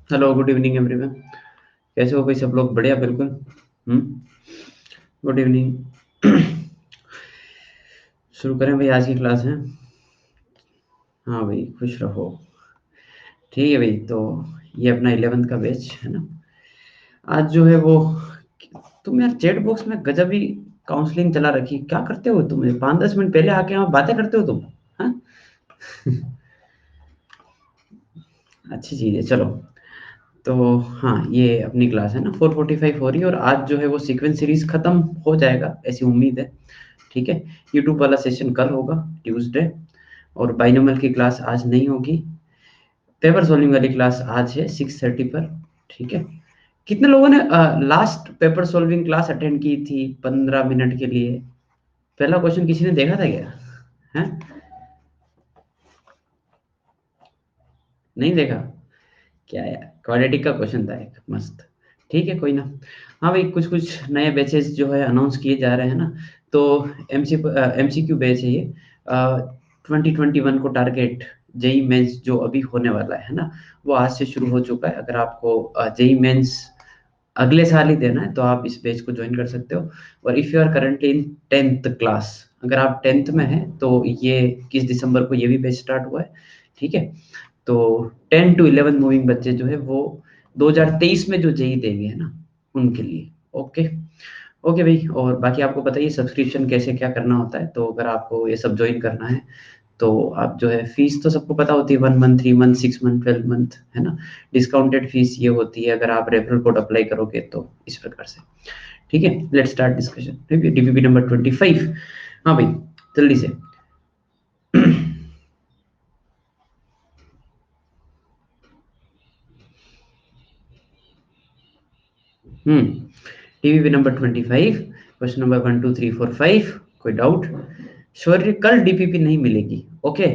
Hello, good evening everyone. कैसे हो भाई सब लोग? बढ़िया, बिल्कुल। Good evening. शुरू करें भाई, आज की क्लास है। हाँ भाई, खुश रहो। ठीक है भाई, तो ये अपना 11th का बैच है ना। आज जो है वो, तुम यार चैट बॉक्स में गजब ही काउंसलिंग चला रखी। क्या करते हो तुम? 5-10 मिनट पहले आके यहाँ बातें करते हो तुम? हाँ। अच्छी चीज़ है, चलो। तो हाँ, ये अपनी क्लास है ना, 4:45 हो रही है और आज जो है वो सीक्वेंस सीरीज खत्म हो जाएगा, ऐसी उम्मीद है। ठीक है। यूट्यूब वाला सेशन कल होगा, ट्यूसडे। और बाइनोमियल की क्लास आज नहीं होगी। पेपर सॉल्विंग वाली क्लास आज है 6:30 पर। ठीक है। कितने लोगों ने last paper solving class attend की थी 15 मिनट के लिए? पहला क्वेश्चन किसी ने देखा था क्या? है? नहीं देखा? क्या यार, क्वाड्रेटिक का क्वेश्चन था एक मस्त। ठीक है, कोई ना। हाँ भाई, कुछ कुछ नए बैचेस जो है अनाउंस किए जा रहे हैं ना। तो एमसीक्यू बैच है ये। 2021 को टारगेट जेई मेंस जो अभी होने वाला है ना, वो आज से शुरू हो चुका है। अगर आपको जेई मेंस अगले साल ही देना है तो आप इस बैच को ज्वाइन कर सकते हो। और if you are currently in 10th class, अगर आप 10th में हैं तो ये 21 दिसंबर को ये भी बैच स्टार्ट हुआ है। ठीक है। तो 10 to 11 मूविंग बच्चे जो है वो 2023 में जो जेई देंगे है ना, उनके लिए। ओके। ओके भाई, और बाकी आपको बताइए सब्सक्रिप्शन कैसे क्या करना होता है। तो अगर आपको ये सब ज्वाइन करना है तो आप जो है, फीस तो सबको पता होती है, 1 मंथ, 3 मंथ, 6 मंथ, 12 मंथ, है ना। डिस्काउंटेड फीस ये होती है अगर आप रेफरल कोड अप्लाई करोगे तो, इस प्रकार से। ठीक है, let's start discussion. DPP number 25। हाँ भाई, जल्दी से। TV number 25, question number 1 2 3 4 5। कोई डाउट? शौर्य, कल डीपीपी नहीं मिलेगी। ओके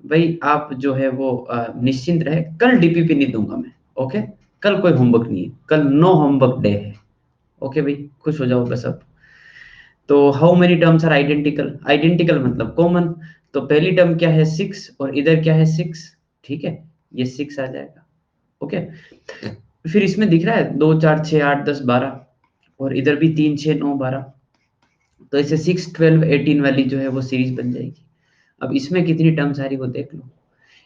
भाई, आप जो है वो निश्चिंत रहे, कल डीपीपी नहीं दूंगा मैं। ओके। कल कोई होमवर्क नहीं है, कल नो होमवर्क डे है। ओके भाई, खुश हो जाओ बस अब। तो how many terms are identical? Identical मतलब कॉमन। तो पहली टर्म क्या है? 6, और इधर क्या है? 6। ठीक है, ये 6 आ जाएगा। ओके। फिर इसमें दिख रहा है 2 4 6 8 10 12, और इधर भी 3 6 9 12। तो इसे 6 12 18 वाली जो है वो सीरीज बन जाएगी। अब इसमें कितनी टर्म्स आ रही वो देख लो।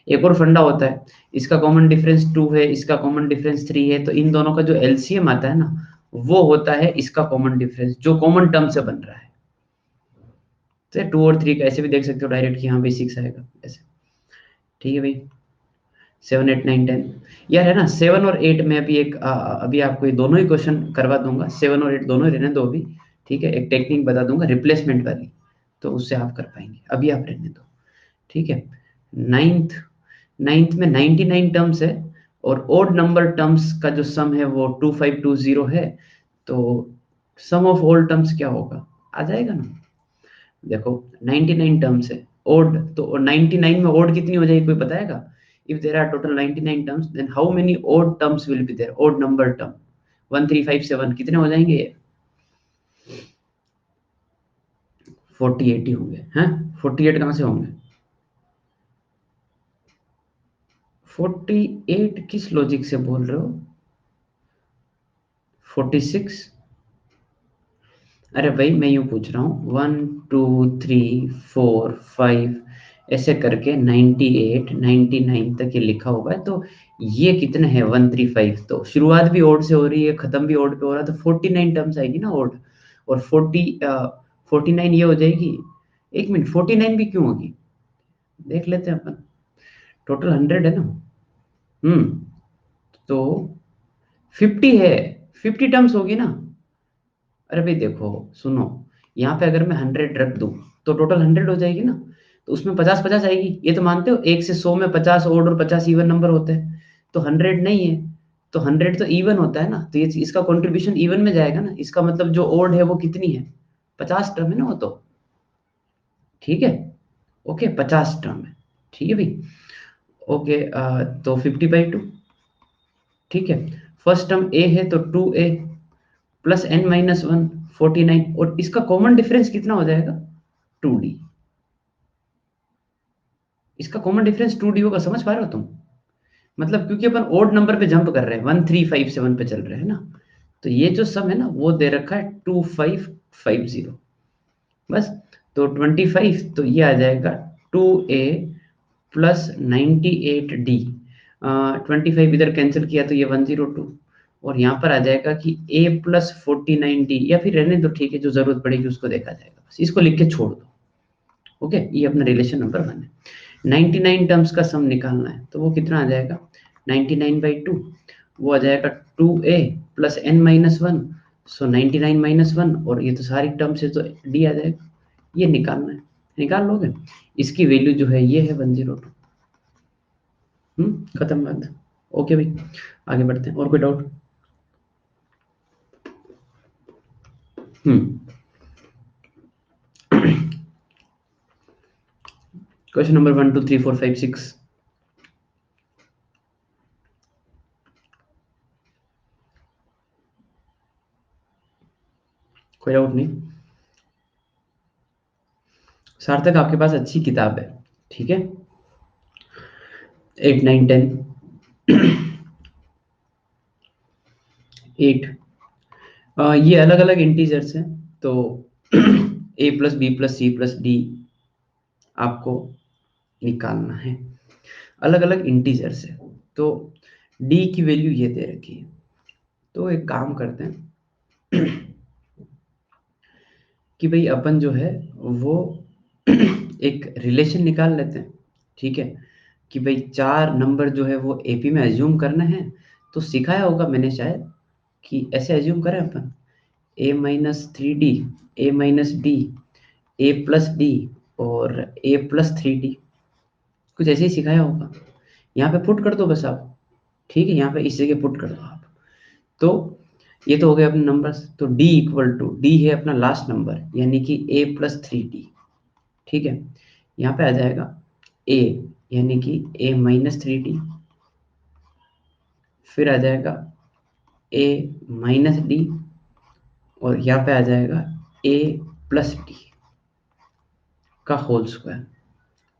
एक और फंडा होता है, इसका कॉमन डिफरेंस 2 है, इसका कॉमन डिफरेंस 3 है, तो इन दोनों का जो एलसीएम आता है ना, वो होता है इसका कॉमन डिफरेंस जो कॉमन टर्म से बन रहा है। तो 2 और 3 का ऐसे भी देख सकते हो डायरेक्ट कि हाँ भाई 6 आएगा ऐसे। ठीक है भाई। 7 8 9 10। यार है ना, 7 और 8 में अभी एक अभी आपको ये दोनों ही क्वेश्चन करवा दूंगा। 7 और 8 दोनों ही रहने दो अभी। ठीक है, एक टेक्निक बता दूंगा रिप्लेसमेंट वाली, तो उससे आप कर पाएंगे। अभी आप रहने दो। ठीक है। नाइन्थ नाइन्थ में 99 टर्म्स है, और ओड नंबर टर्म्स का जो सम है वो 2520 है। तो सम ऑफ ऑल टर्म्स क्या होगा? आ जाएगा ना। देखो, 99 टर्म्स है, ओड तो 99 में ओड कितनी हो जाएगी, कोई बताएगा? If there are total 99 terms, then how many odd terms will be there? Odd number term 1357 कितने हो जाएंगे ये? 40 80 होंगे हैं। 48 कहाँ से होंगे? 48 किस लॉजिक से बोल रहे हो? 46? अरे भाई, मैं यूं पूछ रहा हूँ, 1 2 3 4 5 ऐसे करके 98 99 तक ये लिखा हुआ है। तो ये कितने हैं? 135। तो शुरुआत भी ओड से हो रही है, खत्म भी ओड पे हो रहा है, तो 49 टर्म्स आएगी ना ओड। और 49 ये हो जाएगी। एक मिनट, 49 भी क्यों होगी? देख लेते हैं अपन। टोटल 100 है ना। हम्म। तो 50 है। 50 टर्म्स होगी ना। अरे भाई देखो, सुनो, यहाँ पे अगर मैं 100 रख दूं तो टोटल 100 हो जाएगी ना। तो उसमें 50 50 आएगी, ये तो मानते हो 1 से 100 में 50 ओड और 50 इवन नंबर होते हैं। तो 100 नहीं है, तो 100 तो इवन होता है ना, तो ये इसका कंट्रीब्यूशन इवन में जाएगा ना। इसका मतलब जो ओड है वो कितनी है? 50 टर्म है ना वो तो। ठीक है। ओके, 50 टर्म है। ठीक है भाई। ओके, तो 50/2। ठीक है। फर्स्ट टर्म ए है तो 2a प्लस n-1 49, और इसका कॉमन डिफरेंस कितना हो जाएगा? 2d। इसका कॉमन डिफरेंस 2d होगा, समझ पा रहे हो तुम? मतलब क्योंकि अपन ओड नंबर पे जंप कर रहे हैं 1357 पे चल रहे हैं ना, तो ये जो सम है ना वो दे रखा है 2550 बस। तो 25 तो ये आ जाएगा 2a प्लस 98d। 25 इधर कैंसिल किया तो ये 102, और यहाँ पर आ जाएगा कि a प्लस 49d, या फिर रहने दो ठीक है, जो जरूरत पड़ेगी उसको देखा जाएगा, बस इसको लिख के छोड़ दो। ओके, ये अपना रिलेशन नंबर 1 है। 99 टर्म्स का सम निकालना है तो वो कितना आ जाएगा 99/2, वो आ जाएगा 2a प्लस n माइनस 1, सो 99 माइनस 1, और ये तो सारी टर्म से तो d आ जाएगा, ये निकालना है, निकाल लोगे। इसकी वैल्यू जो है ये है 102। खत्म बात। ओके भाई, आगे बढ़ते हैं। और कोई डाउट? Question number 1 2 3 4 5 6। कोई डाउट नहीं? सार्थक आपके पास अच्छी किताब है, ठीक है, 8 9 10 8। ये अलग अलग इंटीजर्स हैं, तो a plus B plus C plus D आपको निकालना है। अलग अलग इंटीजर्स है, तो d की वैल्यू ये दे रखी है। तो एक काम करते हैं कि भाई अपन जो है वो एक रिलेशन निकाल लेते हैं, ठीक है, कि भाई 4 नंबर जो है वो एपी में एज्यूम करना है। तो सिखाया होगा मैंने शायद कि ऐसे एज्यूम करें अपन a minus 3d, a minus D, a plus D और a प्लस 3d, कुछ ऐसे ही सिखाया होगा। यहाँ पे पुट कर दो बस आप, ठीक है, यहाँ पे इस जगह पुट कर दो आप। तो ये तो हो गया अपने नंबर्स। तो d इक्वल टू, d है अपना लास्ट नंबर यानी कि a प्लस 3d, ठीक है। यहाँ पे आ जाएगा a यानी कि a माइनस 3d, फिर आ जाएगा a माइनस डी, और यहाँ पे आ जाएगा a प्लस डी का होल स्क्वायर,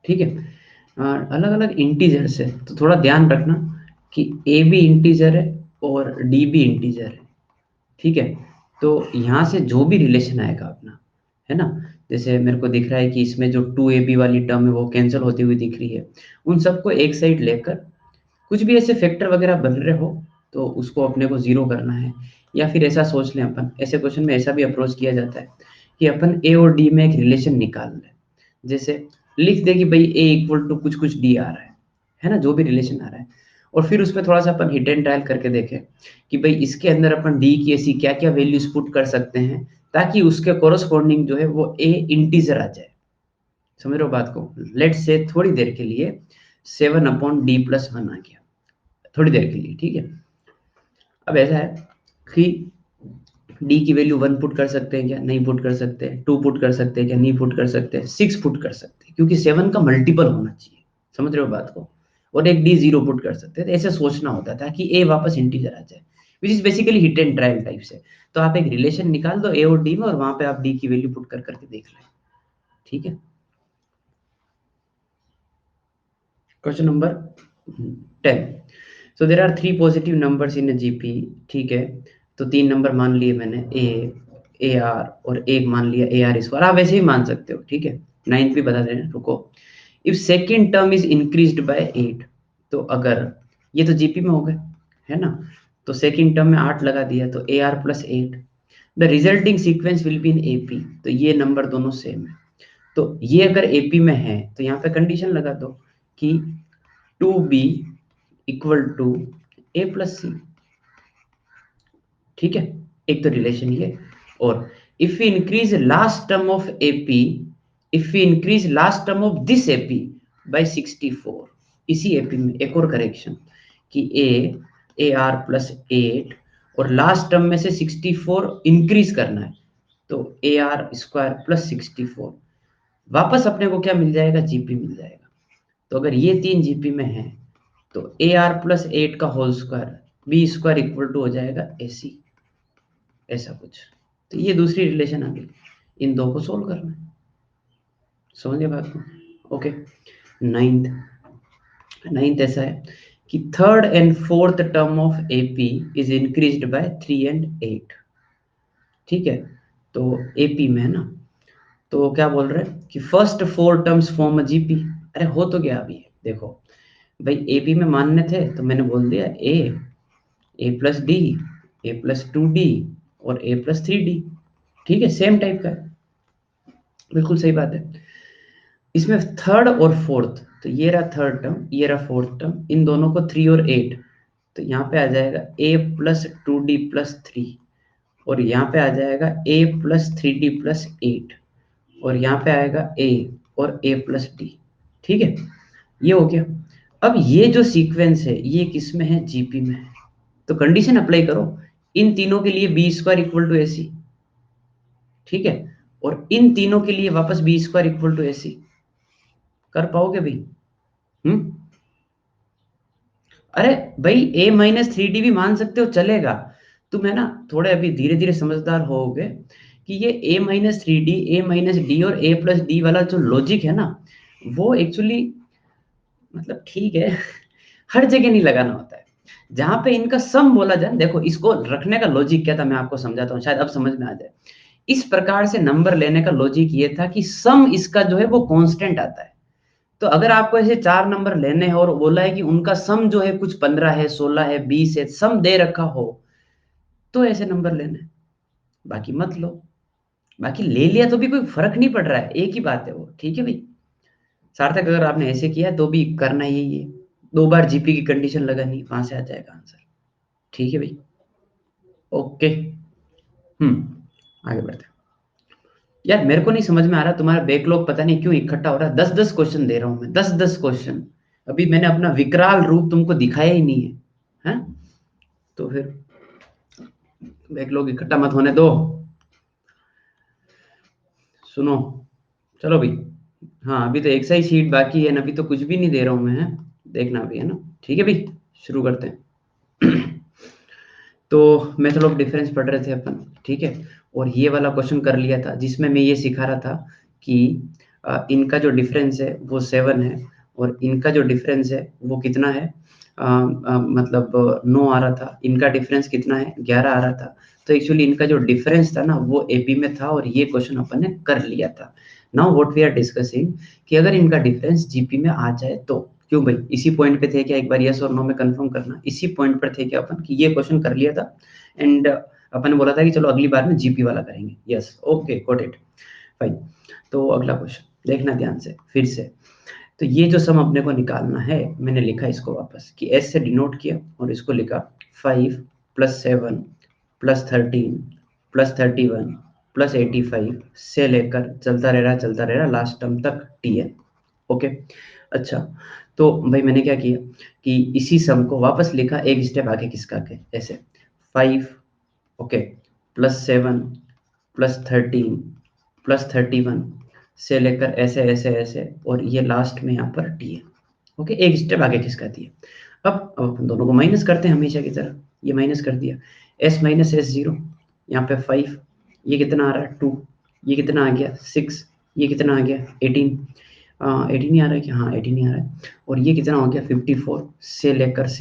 ठीक है। अलग अलग इंटीजर्स है तो थोड़ा ध्यान रखना कि a भी इंटीजर है और d भी इंटीजर है, ठीक है। तो यहाँ से जो भी रिलेशन आएगा अपना, है ना, जैसे मेरे को दिख रहा है कि इसमें जो 2ab वाली टर्म है वो कैंसिल होती हुई दिख रही है, उन सबको एक साइड लेकर कुछ भी ऐसे फैक्टर वगैरह बन रहे हो तो उसको अपने को जीरो करना है। या फिर ऐसा सोच लें अपन, ऐसे क्वेश्चन में ऐसा भी अप्रोच किया जाता है कि अपन a और d में एक रिलेशन निकाल लें। जैसे लिख दे कि भाई a इक्वल टू कुछ कुछ d आ रहा है ना, जो भी रिलेशन आ रहा है, और फिर उसमें थोड़ा सा अपन हिट एंड ट्रायल करके देखें कि भाई इसके अंदर अपन d की ऐसी क्या क्या वैल्यूज पुट कर सकते हैं ताकि उसके कोरोस्पोंडिंग जो है वो a इंटीजर आ जाए। समझ रहे हो बात को? लेट से थोड़ी देर के लिए 7/d+1 आ गया, थोड़ी देर के लिए, ठीक है। अब ऐसा है कि d की वैल्यू 1 पुट कर सकते हैं क्या? नहीं पुट कर सकते। 2 पुट कर सकते हैं क्या? नहीं पुट कर सकते। 6 पुट कर सकते हैं क्योंकि 7 का मल्टीपल होना चाहिए। समझ रहे हो बात को? और एक d 0 पुट कर सकते हैं। तो ऐसे सोचना होता था कि a वापस इंटीजर आ जाए, which is basically hit and trial type से। तो आप एक रिलेशन निकाल दो a और d में, और वहां पे आप d की वैल्यू पुट कर करके देख लें, ठीक है। Question number 10। So there are 3 positive numbers in GP, ठीक है। तो 3 नंबर मान लिए मैंने, ए आर, और एक मान लिया ए आर स्क्वायर। आप वैसे ही मान सकते हो, ठीक है। 9th भी बता देना, रुको। If second term is increased by 8, तो अगर ये तो जीपी में हो गए, है ना, तो सेकेंड टर्म में 8 लगा दिया तो A R plus 8, the resulting sequence will be in AP. तो ये नंबर दोनों सेम है, तो ये अगर एपी में है तो यहाँ पे कंडीशन लगा दो कि 2b equal to A plus C, ठीक है। एक तो रिलेशन ये, और if we increase last term of AP, if we increase last term of this AP by 64, इसी एपी में एक और करेक्शन कि ए आर प्लस 8, और लास्ट टर्म में से 64 इंक्रीज करना है, तो ए आर स्क्वायर प्लस 64, वापस अपने को क्या मिल जाएगा? जीपी मिल जाएगा। तो अगर ये 3 जीपी में है तो ए आर प्लस 8 का whole square B square equal to हो जाएगा ए सी, ऐसा कुछ। तो ये दूसरी रिलेशन आ गई, इन दो को सोल्व करना है। समझ गए बात को? ओके। नाइन्थ, नाइन्थ ऐसा है कि third and fourth term of AP is increased by 3 and 8। ठीक है, तो एपी में है ना, तो क्या बोल रहे हैं कि first 4 terms form a GP. अरे हो तो गया अभी, देखो भाई एपी में मानने थे तो मैंने बोल दिया ए प्लस डी, ए प्लस 2D और ए प्लस 3D। ठीक है, सेम टाइप का है, बिल्कुल सही बात है। इसमें थर्ड और फोर्थ, तो ये रहा थर्ड टर्म, ये रहा फोर्थ टर्म, इन दोनों को 3 और 8, तो यहाँ पे आ जाएगा a प्लस 2D प्लस 3, और यहाँ पे आ जाएगा a प्लस 3D प्लस 8, और यहाँ पे आएगा a और a प्लस डी। ठीक है, ये हो गया। अब ये जो सीक्वेंस है ये किस में है, जीपी में है। तो कंडीशन अप्लाई करो, इन तीनों के लिए B square equal to AC. ठीक है, और इन तीनों के लिए वापस B square equal to AC. कर पाओगे भाई? अरे भाई a माइनस 3D भी मान सकते हो, चलेगा। तुम है ना थोड़े अभी धीरे धीरे समझदार होगे कि ये a minus 3D, a minus D और a प्लस डी वाला जो लॉजिक है ना, वो एक्चुअली मतलब ठीक है हर जगह नहीं लगाना होता है। जहां पे इनका सम बोला जाए, देखो इसको रखने का लॉजिक क्या था मैं आपको समझाता हूँ, शायद अब समझ में आ जाए। इस प्रकार से नंबर लेने का लॉजिक ये था कि सम इसका जो है वो कांस्टेंट आता है। तो अगर आपको ऐसे 4 नंबर लेने हैं और बोला है कि उनका सम जो है कुछ 15 है, 16 है, 20 है, सम दे रखा हो, तो ऐसे नंबर लेने, बाकी मत लो। बाकी ले लिया तो भी कोई फर्क नहीं पड़ रहा है, एक ही बात है वो। ठीक है भाई, सार्थक अगर आपने ऐसे किया तो भी करना यही है, 2 बार जीपी की कंडीशन लगानी, वहां से आ जाएगा आंसर। ठीक है भाई, ओके। आगे बढ़ते हैं। यार मेरे को नहीं समझ में आ रहा, तुम्हारा बैकलॉग पता नहीं क्यों इकट्ठा हो रहा है। 10-10 क्वेश्चन दे रहा हूं मैं, 10-10 क्वेश्चन। अभी मैंने अपना विकराल रूप तुमको दिखाया ही नहीं है, हैं? तो फिर बैकलॉग इकट्ठा मत होने दो। सुनो, चलो भाई। हाँ, अभी तो एक सा ही शीट बाकी है ना, अभी तो कुछ भी नहीं दे रहा हूँ मैं, है? देखना भी है ना। ठीक है भाई, शुरू करते हैं तो मेथड ऑफ डिफरेंस पढ़ रहे थे अपन। ठीक है, और ये वाला क्वेश्चन कर लिया था जिसमें मैं ये सिखा रहा था कि इनका जो डिफरेंस है वो 7 है, और इनका जो डिफरेंस है वो कितना है, मतलब 9 आ रहा था। इनका डिफरेंस कितना है, 11 आ रहा था। तो एक्चुअली इनका जो डिफरेंस था ना वो एपी में था, और ये क्वेश्चन अपन ने कर लिया था। Now what we are discussing कि अगर इनका डिफरेंस जीपी में आ जाए तो, क्यों भाई इसी पॉइंट पे थे क्या, एक बार यस और नो में कंफर्म करना। इसी पॉइंट पर थे क्या अपन कि ये क्वेश्चन कर लिया था, एंड अपन ने बोला था कि चलो अगली बार में जीपी वाला करेंगे। Yes, okay, got it, fine. तो अगला क्वेश्चन देखना ध्यान से फिर से। तो ये जो सम अपने को निकालना है, मैंने लिखा इसको वापस कि एस से डिनोट किया और इसको लिखा 5 प्लस 7 प्लस 13 प्लस 31 प्लस 85 से लेकर चलता रह रहा लास्ट टर्म तक टीएन। ओके, अच्छा। तो भाई मैंने क्या किया कि इसी सम को वापस लिखा एक स्टेप आगे किसका के, ऐसे 5, ओके, प्लस 7 प्लस 13 प्लस 31 से लेकर ऐसे ऐसे ऐसे, और ये लास्ट में यहाँ पर टी है। ओके, एक स्टेप आगे खिसका दिया। अब अपन दोनों को माइनस करते हैं हमेशा की तरह, ये माइनस कर दिया, s माइनस एस 0, यहाँ पे 5, ये कितना आ रहा है 2, ये कितना आ गया 6, ये कितना आ गया 18, 18 ही आ रहा है कि, हाँ 18 ही आ रहा है। और ये कितना हो गया 54 से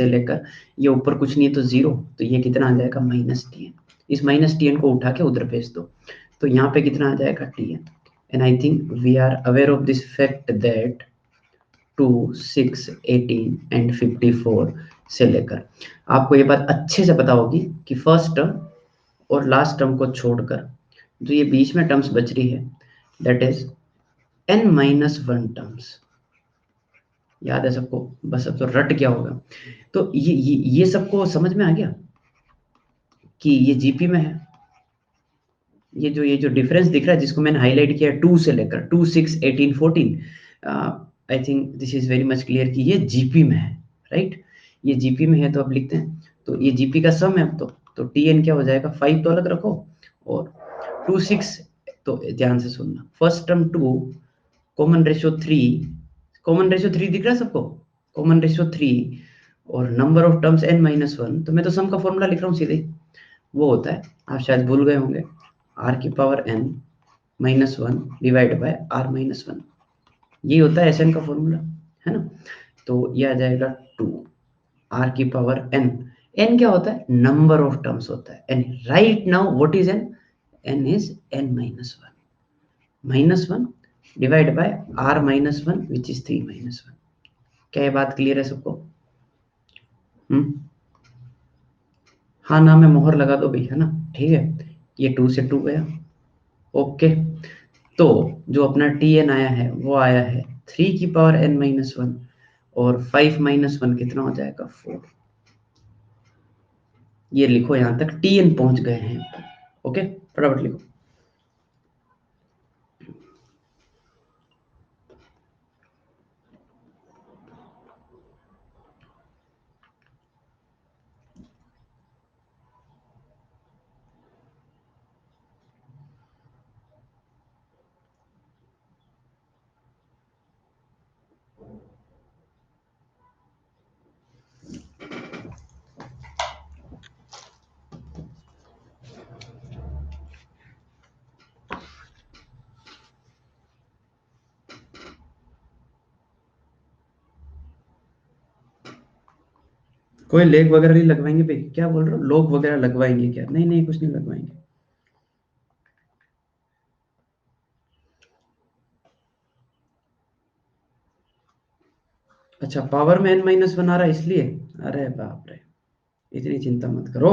लेकर ये ऊपर कुछ नहीं है तो 0, तो ये कितना आ जाएगा -tn। इस -tn को उठा के उधर भेज दो, तो यहाँ पे कितना आ जाएगा tn। And I think we are aware of this fact that 2, 6, 18 and 54 से लेकर आपको ये बात अच्छे से पता होगी कि फर्स्ट टर्म और लास्ट टर्म को छोड़कर जो ये बीच में टर्म्स बच रही है, दैट इज n-1 टर्म्स। याद है सबको? बस अब तो रट गया होगा। तो ये सबको समझ में आ गया कि ये जीपी में है। ये जो डिफरेंस दिख रहा है जिसको मैंने हाईलाइट किया 2 से लेकर 2, 6, 18, 14, I think this is very much clear कि ये जीपी में है, राइट? ये जीपी में है, तो अब लिखते हैं। तो ये जीपी का सम है अब तो टीएन क्या हो जाएगा, 5 तो अलग रखो, और 2, 6, तो ध्यान से सुनना, first term 2, common ratio 3, common ratio 3 दिख रहा है सबको, कॉमन रेशियो 3, और नंबर ऑफ टर्म्स n-1। तो मैं तो सम का फॉर्मूला लिख रहा हूँ सीधे, वो होता है, आप शायद भूल गए होंगे, r⁻n-1 डिवाइड बाय r-1, ये होता है एसएन का फॉर्मूला, है ना? तो ये आ जाएगा 2, r की पावर n, n क्या होता है, नंबर ऑफ टर्म्स होता है, and right now what is n, n is n minus 1, minus 1 divide by r minus 1 which is 3 minus 1। क्या ये बात क्लियर है सबको? हाँ ना में मोहर लगा दो भाई, है ना, ठीक है, ये 2 से 2 गया, ओके। तो जो अपना tn आया है वो आया है 3 की पावर n minus 1, और 5 minus 1 कितना हो जाएगा, 4। ये लिखो, यहां तक tn पहुंच गए हैं, ओके, फटाफट लिखो। कोई लेग वगैरह नहीं लगवाएंगे भाई? क्या बोल रहे हो, लोग वगैरह लगवाएंगे क्या? नहीं नहीं, कुछ नहीं लगवाएंगे। अच्छा, पावर में n minus 1 आ रहा है इसलिए? अरे बाप रे, इतनी चिंता मत करो।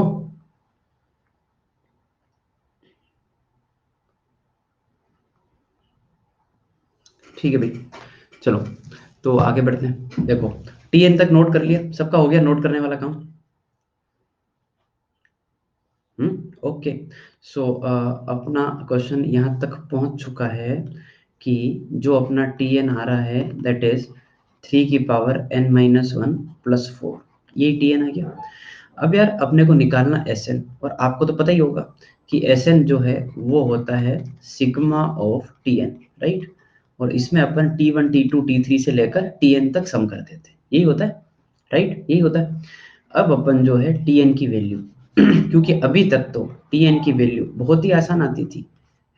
ठीक है भाई, चलो तो आगे बढ़ते हैं। देखो, tn तक नोट कर लिया, सबका हो गया नोट करने वाला काम? ओके। सो अपना क्वेश्चन यहाँ तक पहुँच चुका है कि जो अपना tn आ रहा है दैट इज 3 की पावर n minus 1 प्लस 4, यही tn आ गया। अब यार अपने को निकालना Sn, और आपको तो पता ही होगा कि Sn जो है वो होता है सिग्मा ऑफ Tn, राइट? और इसमें अपन T1 T2 T3 से लेकर Tn तक सम कर देते हैं, यही होता है, राइट? यही होता है। अब अपन जो है Tn की वैल्यू क्योंकि अभी तक तो Tn की वैल्यू बहुत ही आसान आती थी,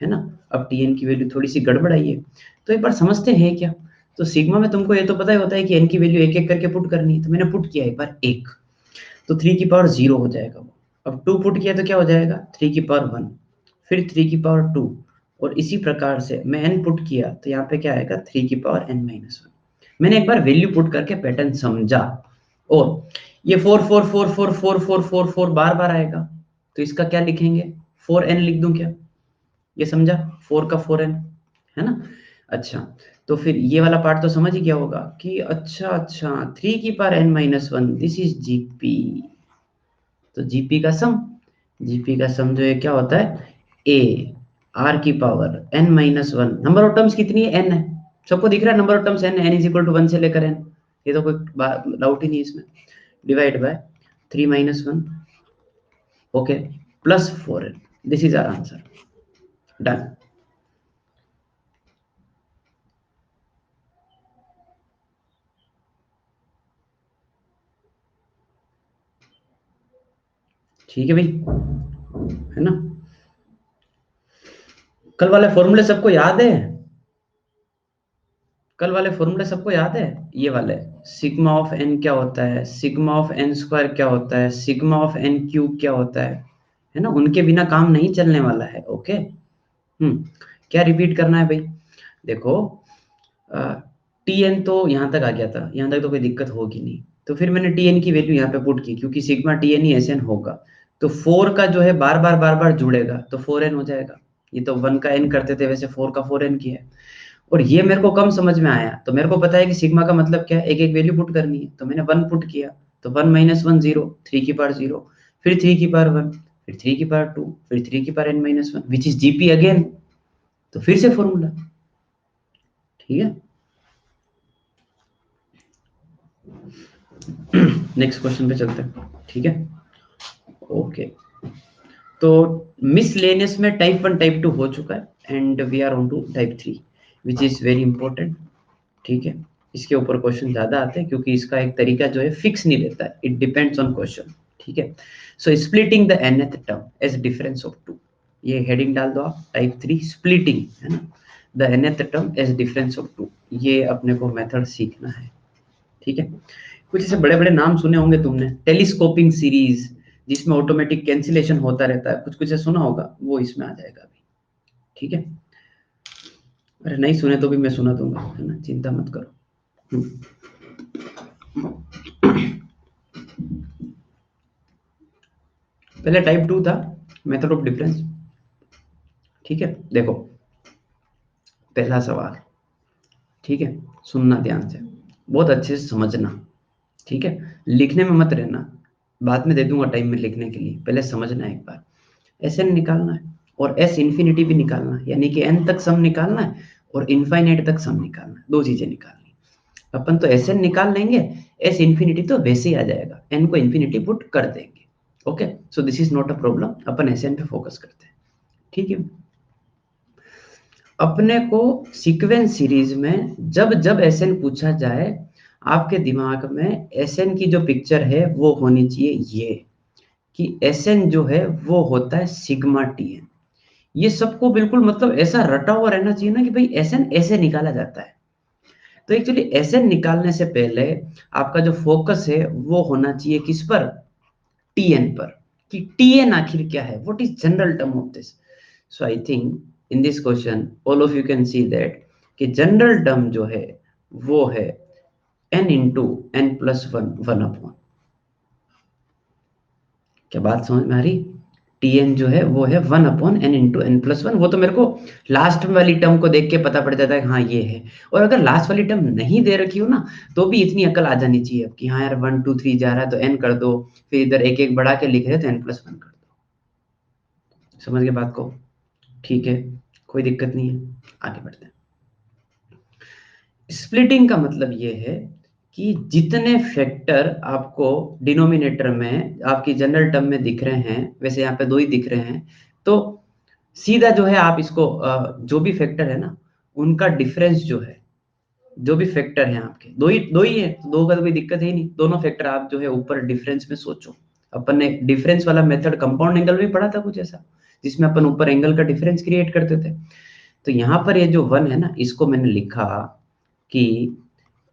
है ना, अब Tn की वैल्यू थोड़ी सी गड़बड़ आई है, तो एक बार समझते हैं क्या। तो सिग्मा में तुमको ये तो पता ही होता है कि n की वैल्यू एक एक करके पुट करनी है, तो मैंने पुट किया एक बार 1, तो 3 की पावर 0 हो जाएगा वो। अब 2 पुट किया तो क्या हो जाएगा, 3 की पावर 1, फिर 3 की पावर 2, और इसी प्रकार से मैं n पुट किया तो यहाँ पे क्या आएगा, 3 की पावर n minus 1। मैंने एक बार वैल्यू पुट करके पैटर्न समझा, और ये 4 4 4 4 4 4 4 4 बार बार आएगा, तो इसका क्या लिखेंगे, 4n लिख दूं क्या? ये समझा, 4 का 4n, है ना। अच्छा, तो फिर ये वाला पार्ट तो समझ ही गया होगा कि अच्छा अच्छा 3 की power n minus 1 this is GP. तो जीपी का सम, जीपी का सम जो है क्या होता है, ए आर की power n minus 1, number of terms कितनी है, n है, सबको दिख रहा है नंबर ऑफ टर्म्स n है, n इज इक्वल टू 1 से लेकर n, ये तो कोई डाउट ही नहीं इसमें, divide by 3 minus 1, okay, plus 4n, this is our answer, done. ठीक है भाई, है ना। कल वाले फॉर्मूले सबको याद है? कल वाले फॉर्मूले सबको याद है? ये वाले सिग्मा ऑफ एन क्या होता है, सिग्मा ऑफ एन स्क्वायर क्या होता है, सिग्मा ऑफ एन क्यूब क्या होता है ना, उनके बिना काम नहीं चलने वाला है, ओके। क्या रिपीट करना है भाई? देखो, टी एन तो यहाँ तक आ गया था, यहाँ तक तो कोई दिक्कत होगी नहीं, तो फिर मैंने टी एन की वैल्यू यहाँ पे पुट की, क्योंकि सिग्मा टी एन ही एस एन होगा, तो 4 का जो है बार बार जुड़ेगा तो 4n हो जाएगा। ये तो 1 का n करते थे, वैसे 4 का 4n किया है। और ये मेरे को कम समझ में आया, तो मेरे को पता है कि सिग्मा का मतलब क्या है, एक एक वैल्यू पुट करनी है, तो मैंने 1 पुट किया, तो 1 minus 1 0, 3 की पावर 0, फिर 3 की पावर 1, फिर 3 की पावर 2, फिर 3 की power n minus 1 which is GP again, तो फिर से फॉर्मूला, ठीक है। नेक्स्ट क्वेश्चन पे चलते हैं, ठीक है, ओके। तो मिसलेनियस में टाइप 1 टाइप 2 हो चुका है, and we are on to type 3 which is very important, ठीक है। इसके ऊपर क्वेश्चन ज्यादा आते हैं क्योंकि इसका एक तरीका जो है फिक्स नहीं रहता है, इट डिपेंड्स ऑन क्वेश्चन, ठीक है। So splitting the nth term as difference of 2, ये हेडिंग डाल दो आप, टाइप 3 स्प्लिटिंग, है ना, the nth term as difference of 2, ये अपने को मेथड सीखना है, ठीक है। कुछ ऐसे बड़े बड़े नाम सुने होंगे तुमने, टेलीस्कोपिंग सीरीज जिसमें ऑटोमेटिक कैंसिलेशन होता रहता है, कुछ कुछ ऐसा सुना होगा, वो इसमें आ जाएगा अभी। ठीक है, अरे नहीं सुने तो भी मैं सुना दूंगा, है ना, चिंता मत करो। पहले टाइप 2 था, मेथड ऑफ डिफरेंस। ठीक है, देखो पहला सवाल, ठीक है, सुनना ध्यान से, बहुत अच्छे से समझना। ठीक है, लिखने में मत रहना, बाद में दे दूंगा टाइम में लिखने के लिए, पहले समझना एक बार। एस एन निकालना है और एस इन्फिनिटी भी निकालना है, यानी कि एन तक सम निकालना है और इनफाइनाइट तक सम निकालना है, दो चीजें निकालनी। अपन तो एस एन निकाल लेंगे, एस इन्फिनिटी तो वैसे ही आ जाएगा, एन को इन्फिनिटी पुट कर देंगे। Okay, so this is not a problem, अपन एस एन पे फोकस करते हैं। ठीक है, अपने को सीक्वेंस सीरीज में जब जब एस एन पूछा जाए, आपके दिमाग में एस एन की जो पिक्चर है वो होनी चाहिए ये, कि एस एन जो है वो होता है सिग्मा टी एन। ये सबको बिल्कुल मतलब ऐसा रटा हुआ रहना चाहिए ना कि भाई एस एन ऐसे निकाला जाता है। तो एक्चुअली एस एन निकालने से पहले आपका जो फोकस है वो होना चाहिए किस पर, टी एन पर, कि टी एन आखिर क्या है, what is general term of this. So I think in this question all of you can see that कि जनरल टर्म जो है वो है n into N plus one, one upon, क्या बात समझ में आ रही। Tn जो है वो है one upon N into N plus one. वो तो मेरे को लास्ट वाली टर्म को देख के पता पड़ जाता है कि हाँ ये है, और अगर लास्ट वाली टर्म नहीं दे रखी हो ना, तो भी इतनी अकल आ जानी चाहिए अब कि हाँ यार 1 2 3 जा रहा है तो n कर दो, फिर इधर एक एक बढ़ा के लिख रहे हैं तो n प्लस वन कर दो। समझ गए बात को, ठीक है, कोई दिक्कत नहीं है, आगे बढ़ते हैं। स्प्लिटिंग का मतलब ये है कि जितने फैक्टर आपको डिनोमिनेटर में आपकी जनरल टर्म में दिख रहे हैं, वैसे यहाँ पे दो ही दिख रहे हैं, तो सीधा जो है आप इसको जो भी फैक्टर है ना उनका डिफरेंस जो है, जो भी फैक्टर हैं आपके दो ही है, दो का तो कोई दिक्कत है ही नहीं, दोनों फैक्टर आप जो है ऊपर डिफरेंस में सोचो। अपन ने डिफरेंस वाला मेथड कंपाउंड एंगल में पढ़ा था कुछ ऐसा, जिसमें अपन ऊपर एंगल का डिफरेंस क्रिएट करते थे। तो यहाँ पर ये जो वन है ना, इसको मैंने लिखा कि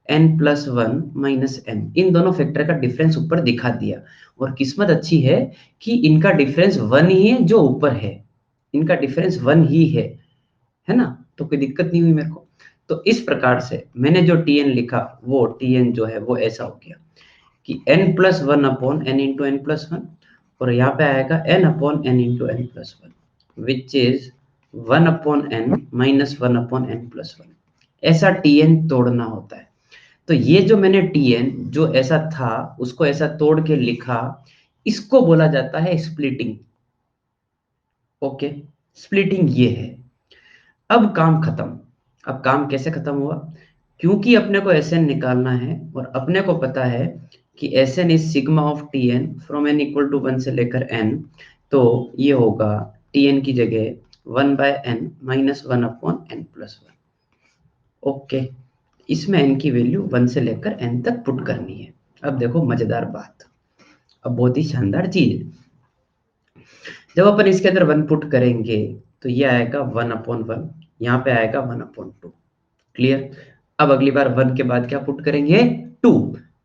n plus one minus N, इन दोनों फैक्टर का डिफरेंस ऊपर दिखा दिया। और किस्मत अच्छी है कि इनका डिफरेंस वन ही है जो ऊपर है, इनका डिफरेंस वन ही है ना, तो कोई दिक्कत नहीं हुई मेरे को। तो इस प्रकार से मैंने जो tn लिखा वो tn जो है वो ऐसा हो गया कि n plus one upon N into N plus one, और यहाँ पे आएगा n upon N into N plus one, which is one upon N minus one upon N plus one. ऐसा tn तोड़ना होता है। तो ये जो मैंने tn जो ऐसा था उसको ऐसा तोड़ के लिखा, इसको बोला जाता है स्प्लिटिंग। ओके, स्प्लिटिंग ये है। अब काम खत्म। अब काम कैसे खत्म हुआ, क्योंकि अपने को Sn निकालना है और अपने को पता है कि Sn is sigma of Tn from n equal to 1 से लेकर n, तो ये होगा Tn की जगह 1 by n minus one upon N plus one. Okay, इसमें n की वैल्यू 1 से लेकर n तक पुट करनी है। अब देखो मजेदार बात, अब बहुत ही शानदार चीज, जब अपन इसके अंदर 1 पुट करेंगे तो ये आएगा 1 अपॉन वन, यहाँ पे आएगा 1 अपॉन टू। क्लियर। अब अगली बार 1 के बाद क्या पुट करेंगे, 2,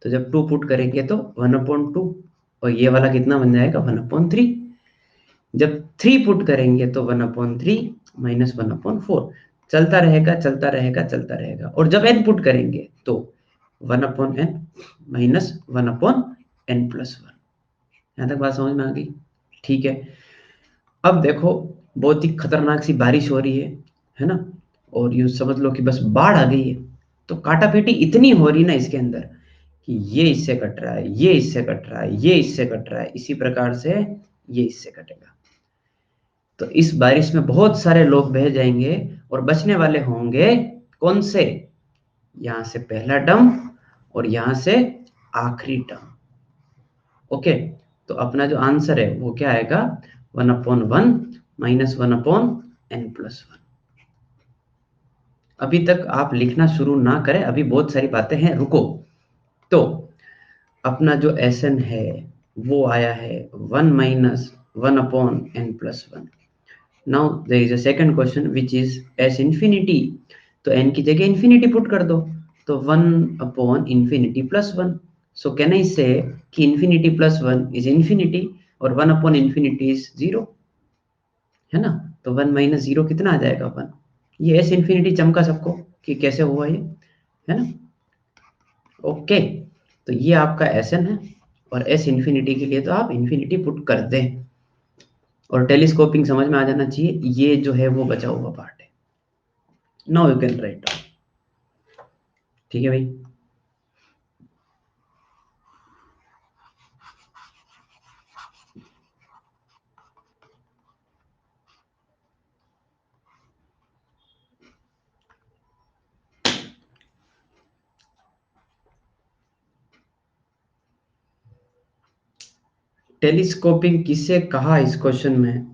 तो जब 2 पुट करेंगे तो 1 अपॉन टू, और ये वाला कितना बन जाएगा 1 अपॉन थ्री। जब 3 पुट करेंगे तो 1 upon three minus one upon four, चलता रहेगा चलता रहेगा चलता रहेगा। और जब n पुट करेंगे तो 1 upon N minus one upon N plus one. यहाँ तक बात समझ में आ गई, ठीक है। अब देखो बहुत ही खतरनाक सी बारिश हो रही है ना, और यूं समझ लो कि बस बाढ़ आ गई है। तो काटापीटी इतनी हो रही ना इसके अंदर कि ये इससे कट रहा है, ये इससे कट रहा है, ये इससे कट रहा है, इसी प्रकार से ये इससे कटेगा। तो इस बारिश में बहुत सारे लोग बह जाएंगे और बचने वाले होंगे कौन से, यहां से पहला टर्म और यहां से आखिरी टर्म। ओके, तो अपना जो आंसर है वो क्या आएगा, 1 upon one minus one upon N plus one. अभी तक आप लिखना शुरू ना करें, अभी बहुत सारी बातें हैं, रुको। तो अपना जो Sn है वो आया है 1 minus one upon N plus one. Now there is a second question which is S infinity, तो n की जगह इंफिनिटी पुट कर दो, तो 1/∞+1. सो कैन आई से कि ∞+1 इज इन्फिनिटी और 1/∞ इज 0, है ना? तो 1 माइनस 0 कितना आ जाएगा 1. ये एस इन्फिनिटी चमका सबको कि कैसे हुआ ये, है ना? ओके, तो ये आपका एस एन है और एस इन्फिनिटी के लिए तो आप इन्फिनिटी पुट कर दें और टेलीस्कोपिंग समझ में आ जाना चाहिए. ये जो है वो बचा हुआ पार्ट है. Now you can write. ठीक है भाई. टेलीस्कोपिंग किसे कहा इस क्वेश्चन में?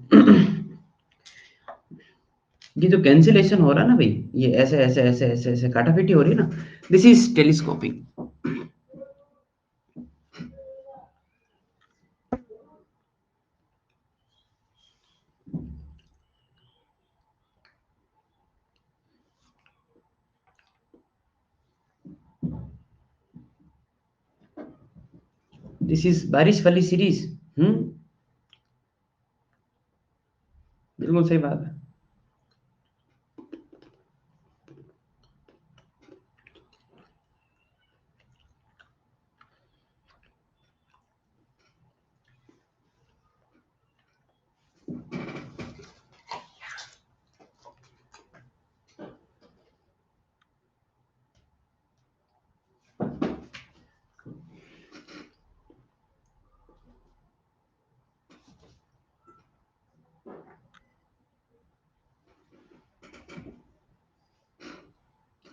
ये जो कैंसिलेशन हो रहा है ना भाई, ये ऐसे ऐसे ऐसे ऐसे ऐसे काटापीटी हो रही है ना, this is telescoping. This is बारिश वाली सीरीज. बिल्कुल सही बात है.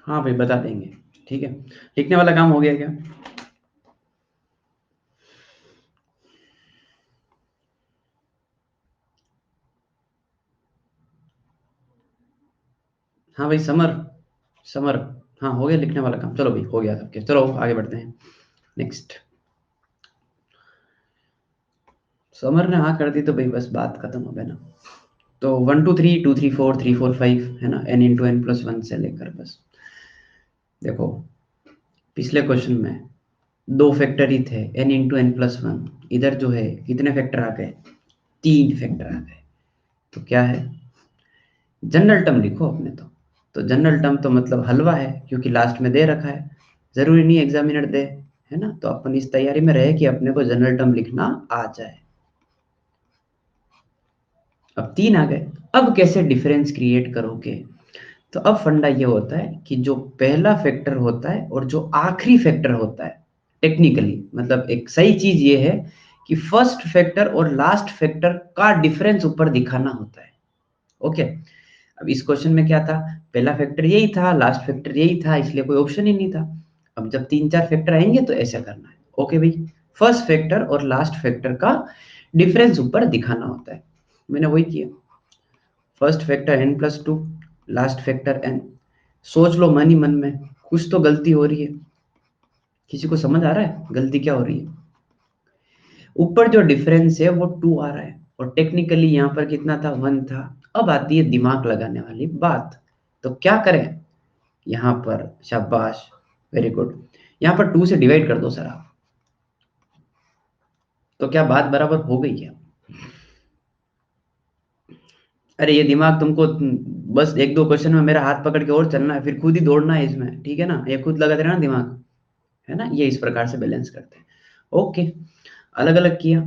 हाँ भाई बता देंगे. ठीक है, लिखने वाला काम हो गया क्या? हाँ भाई समर. समर. हाँ हो गया लिखने वाला काम. चलो भाई हो गया सबके. चलो आगे बढ़ते हैं. नेक्स्ट. समर ने हाँ कर दी तो भाई बस बात खत्म हो गया ना. तो 1 2 3 2 3 4 3 4 5 है ना, n × n+1 से लेकर बस. देखो पिछले क्वेश्चन में दो फैक्टर ही थे, n × n+1. इधर जो है कितने फैक्टर आ गए? 3 फैक्टर आ गए. तो क्या है? जनरल टर्म लिखो अपने. तो जनरल टर्म तो मतलब हलवा है क्योंकि लास्ट में दे रखा है. जरूरी नहीं एग्जामिनर दे, है ना? तो अपन इस तैयारी में रहे कि अपने को जनरल टर्म लिखना आ जाए. अब 3 आ गए. अब कैसे डिफरेंस क्रिएट करोगे? तो अब फंडा ये होता है कि जो पहला फैक्टर होता है और जो आखिरी फैक्टर होता है, टेक्निकली मतलब एक सही चीज ये है कि फर्स्ट फैक्टर और लास्ट फैक्टर का डिफरेंस ऊपर दिखाना होता है. ओके. अब इस क्वेश्चन में क्या था? पहला फैक्टर यही था, लास्ट फैक्टर यही था, इसलिए कोई ऑप्शन ही नहीं था. अब जब 3 4 फैक्टर आएंगे तो ऐसा करना है. ओके भाई. फर्स्ट फैक्टर और लास्ट फैक्टर का डिफरेंस ऊपर दिखाना होता है. मैंने वही किया. First factor n+2, last factor n. सोच लो मन ही मन में, कुछ तो गलती हो रही है. किसी को समझ आ रहा है गलती क्या हो रही है? ऊपर जो डिफरेंस है वो 2 आ रहा है और टेक्निकली यहाँ पर कितना था? 1 था. अब आती है दिमाग लगाने वाली बात. तो क्या करें यहाँ पर? शाबाश, वेरी गुड. यहाँ पर 2 से डिवाइड कर दो सर आप. तो क्या बात बराबर हो गई क्या? अरे ये दिमाग तुमको बस एक दो क्वेश्चन में मेरा हाथ पकड़ के और चलना है, फिर खुद ही दौड़ना है इसमें. ठीक है ना? ये खुद लगा देना दिमाग, है ना? ये इस प्रकार से बैलेंस करते हैं. ओके. अलग अलग किया.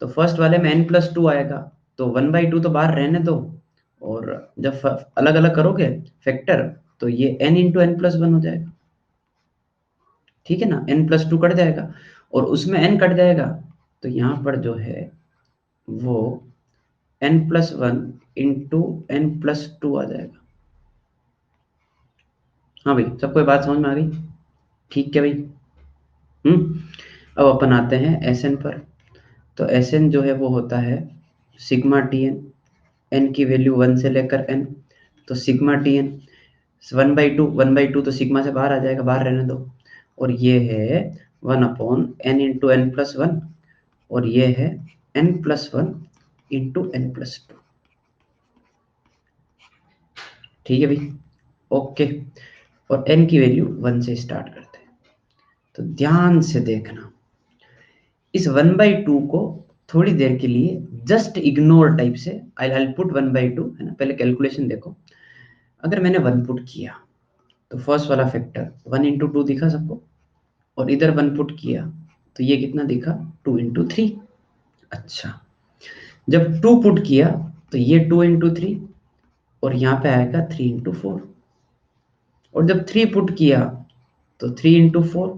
तो फर्स्ट वाले में n+2 आएगा. तो 1/2 तो बाहर रहने दो. और जब अलग अलग करोगे फैक्टर तो ये n × n+1 हो जाएगा. ठीक है ना? n+2 कट जाएगा और उसमें n कट जाएगा. तो यहाँ पर जो है वो n+1 × n+2 आ जाएगा. हाँ भाई सबको ये बात समझ में आ गई? ठीक है भाई. अब अपन आते हैं एस एन पर. तो एस एन जो है वो होता है सिग्मा टी एन. एन की वैल्यू 1 से लेकर n. तो सिग्मा टी एन 1/2 तो सिग्मा से बाहर आ जाएगा, बाहर रहने दो. और ये है 1/n × n+1 और ये है n+1 × n+2. ठीक है भाई. ओके. और n की वैल्यू 1 से स्टार्ट करते हैं। तो ध्यान से देखना, इस 1/2 को थोड़ी देर के लिए जस्ट इग्नोर टाइप से, आई पुट 1/2 है ना, पहले कैलकुलेशन देखो। अगर मैंने 1 पुट किया तो फर्स्ट वाला फैक्टर 1 इंटू 2 दिखा सबको, और इधर 1 पुट किया तो ये कितना दिखा 2 इंटू 3। अच्छा, जब 2 पुट किया तो ये 2 इंटू 3 और यहाँ पे आएगा 3 इंटू 4, और जब 3 पुट किया तो 3 इंटू 4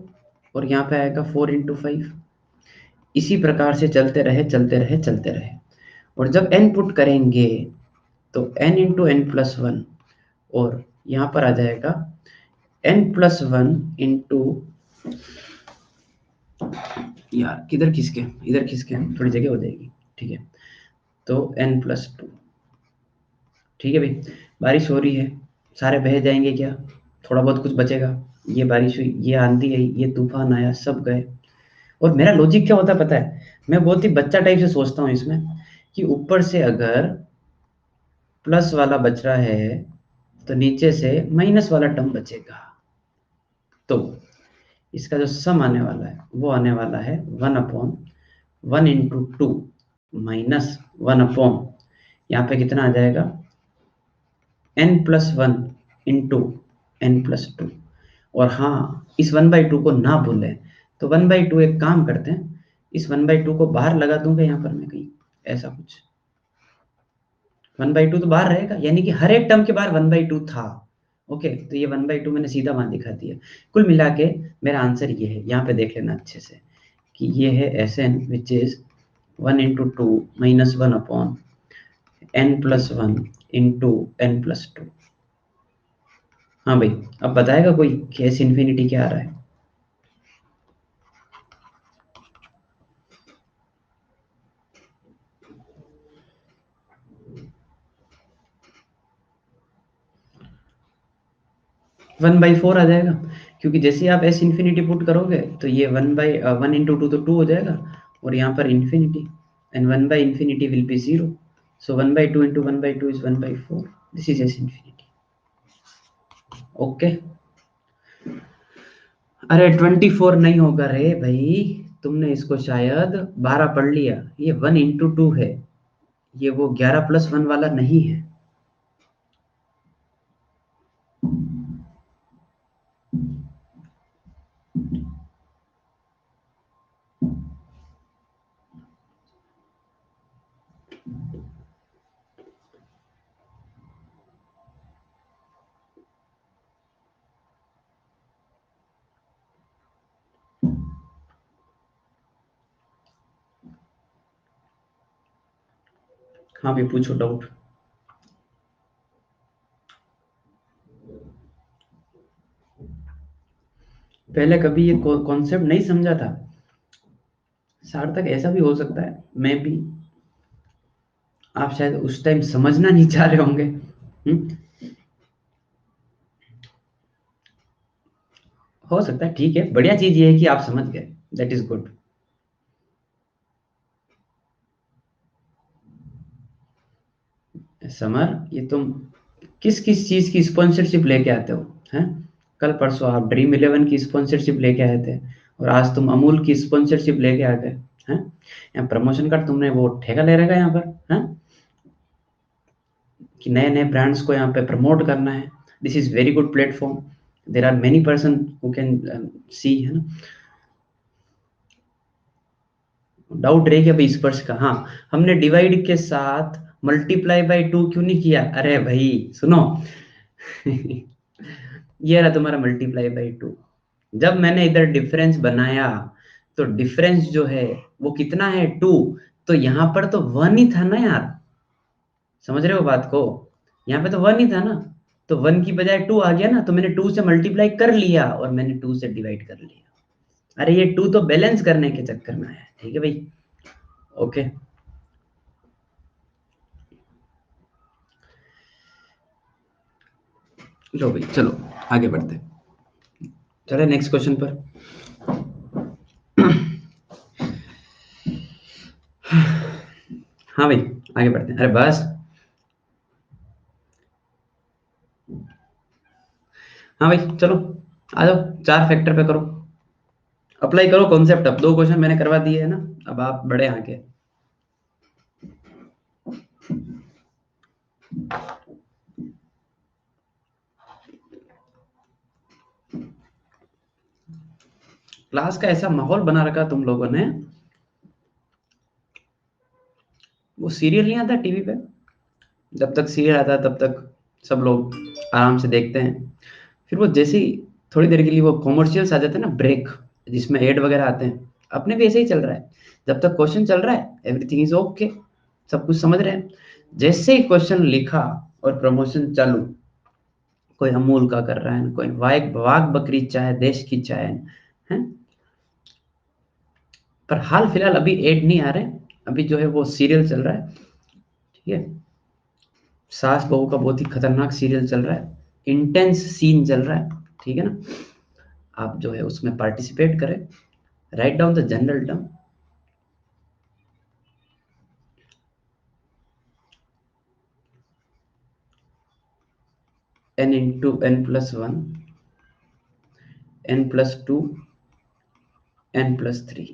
और यहाँ पे आएगा 4 इंटू 5। इसी प्रकार से चलते रहे चलते रहे चलते रहे, और जब n पुट करेंगे तो n इंटू एन प्लस 1, और यहाँ पर आ जाएगा n प्लस 1 इंटू, यार किधर खिसके, इधर खिसके थोड़ी जगह हो जाएगी, ठीक है, तो n प्लस 2। ठीक है भाई, बारिश हो रही है, सारे बह जाएंगे क्या, थोड़ा बहुत कुछ बचेगा। ये बारिश हुई, ये आंधी आई, ये तूफान आया, सब गए। और मेरा लॉजिक क्या होता है पता है, मैं बहुत ही बच्चा टाइप से सोचता हूँ इसमें, कि ऊपर से अगर प्लस वाला बच रहा है तो नीचे से माइनस वाला टर्म बचेगा, तो इसका जो सम आने वाला है वो आने वाला है 1/1 इंटू 2 माइनस 1/, यहाँ पे कितना आ जाएगा n plus 1 into N plus 2। और हाँ, इस 1/2 को ना भूलें, तो 1/2 एक काम करते हैं, इस 1/2 को बाहर लगा दूंगा यहाँ पर मैं कहीं, ऐसा कुछ 1/2 तो बाहर रहेगा, यानी कि हर एक टर्म के बाहर 1/2 था। ओके, तो ये 1/2 मैंने सीधा वहां दिखा दिया। कुल मिला के मेरा आंसर ये है, यहाँ पे देख लेना अच्छे से कि ये है Sn which is 1 into 2 minus 1/n plus 1 into N plus 2। हाँ भाई, अब बताएगा कोई कि एस इन्फिनिटी क्या आ रहा है। वन बाई फोर आ जाएगा, क्योंकि जैसे आप एस इन्फिनिटी पुट करोगे तो ये 1/1 इंटू 2 तो 2 हो जाएगा, और यहाँ पर infinity, and 1/infinity will be 0, so 1/2 into 1/2 is 1/4, this is S infinity. Okay, अरे 24 नहीं होगा रे भाई, तुमने इसको शायद 12 पढ़ लिया, ये 1 इंटू 2 है, ये वो 11 प्लस 1 वाला नहीं है। हाँ भी पूछो डाउट। पहले कभी ये कॉन्सेप्ट नहीं समझा था, सार्थक ऐसा भी हो सकता है, मैं भी, आप शायद उस टाइम समझना नहीं चाह रहे होंगे। हो सकता है, ठीक है, बढ़िया चीज ये है कि आप समझ गए, दैट इज गुड। समर, ये तुम किस किस चीज की स्पॉन्सरशिप लेके आते हो हैं? कल परसों आप ड्रीम 11 की स्पॉन्सरशिप लेके आए थे, और आज तुम अमूल की स्पॉन्सरशिप लेके आ गए हैं। यहाँ प्रमोशन का तुमने वो ठेका ले रखा है यहाँ पर, हैं, कि नए नए ब्रांड्स को यहाँ पे प्रमोट करना है। This is very good platform, there are many person who can see, है ना। डाउट रह गया भाई स्पर्श का, हाँ, हमने डिवाइड के साथ मल्टीप्लाई बाय 2 क्यों नहीं किया? अरे भाई सुनो ये रहा तुम्हारा मल्टीप्लाई बाय 2। जब मैंने इधर डिफरेंस बनाया तो डिफरेंस जो है वो कितना है 2, तो यहाँ पर तो 1 ही था ना यार, समझ रहे हो बात को, यहाँ पे तो 1 ही था ना, तो 1 की बजाय 2 आ गया ना, तो मैंने 2 से मल्टीप्लाई कर लिया और मैंने 2 से डिवाइड कर लिया। अरे ये 2 तो बैलेंस करने के चक्कर में आया, ठीक है भाई। ओके, लो भाई चलो आगे बढ़ते हैं, चले नेक्स्ट क्वेश्चन पर। हाँ भाई आगे बढ़ते हैं, अरे बस, हाँ भाई चलो आ जाओ, 4 फैक्टर पे करो, अप्लाई करो कॉन्सेप्ट। अब 2 क्वेश्चन मैंने करवा दिए है ना, अब आप बड़े आगे। क्लास का ऐसा माहौल बना रखा तुम लोगों ने, वो सीरियल नहीं आता टीवी पे, जब तक सीरियल आता है तब तक सब लोग आराम से देखते हैं, फिर वो जैसे ही थोड़ी देर के लिए वो कॉमर्शियल्स आ जाते हैं ना, ब्रेक, जिसमें एड वगैरह आते हैं, अपने भी ऐसे ही चल रहा है। जब तक क्वेश्चन चल रहा है एवरीथिंग इज ओके, सब कुछ समझ रहे हैं। जैसे ही क्वेश्चन लिखा और प्रमोशन चालू, कोई अमूल का कर रहा है, कोई वाग वाग बकरी चाय, देश की चाय है। पर हाल फिलहाल अभी एड नहीं आ रहे, अभी जो है वो सीरियल चल रहा है, ठीक है। सास बहू का बहुत ही खतरनाक सीरियल चल रहा है, इंटेंस सीन चल रहा है, ठीक है ना। आप जो है उसमें पार्टिसिपेट करें, write down the general term, n into n plus 1, n plus 2, n plus 3,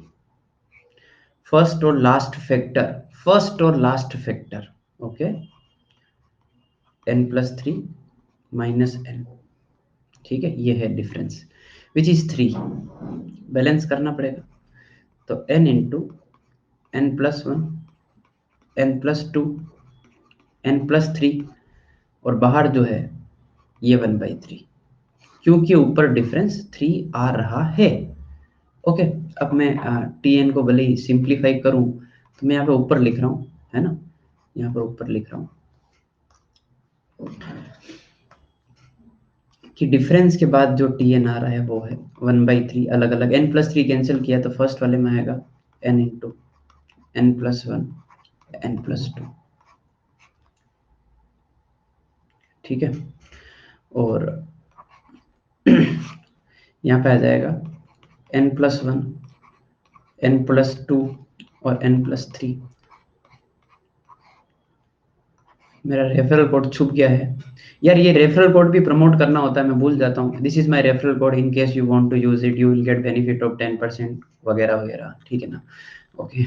first और लास्ट फैक्टर, फर्स्ट और last factor, okay, n plus 3 minus n, ठीक है, ये है डिफरेंस विच इज 3, बैलेंस करना पड़ेगा। तो n into n plus 1, n plus 2, n plus 3, और बाहर जो है ये 1/3, क्योंकि ऊपर डिफरेंस 3 आ रहा है। ओके, अब मैं टी एन को भले ही सिंप्लीफाई करूं, तो मैं यहाँ पे ऊपर लिख रहा हूँ, है ना, यहाँ पर ऊपर लिख रहा हूँ कि डिफरेंस के बाद जो टी एन आ रहा है वो है 1/3, अलग अलग n प्लस 3 कैंसिल किया तो फर्स्ट वाले में आएगा n into n plus 1, n plus 2, ठीक है। और यहाँ पे आ जाएगा n प्लस 1, n प्लस 2 और n प्लस 3। मेरा रेफरल कोड छुप गया है यार, ये रेफरल कोड भी प्रमोट करना होता है, मैं भूल जाता हूँ। This is my referral code, in case you want to use it you will get benefit of 10% वगैरह वगैरह, ठीक है ना। ओके,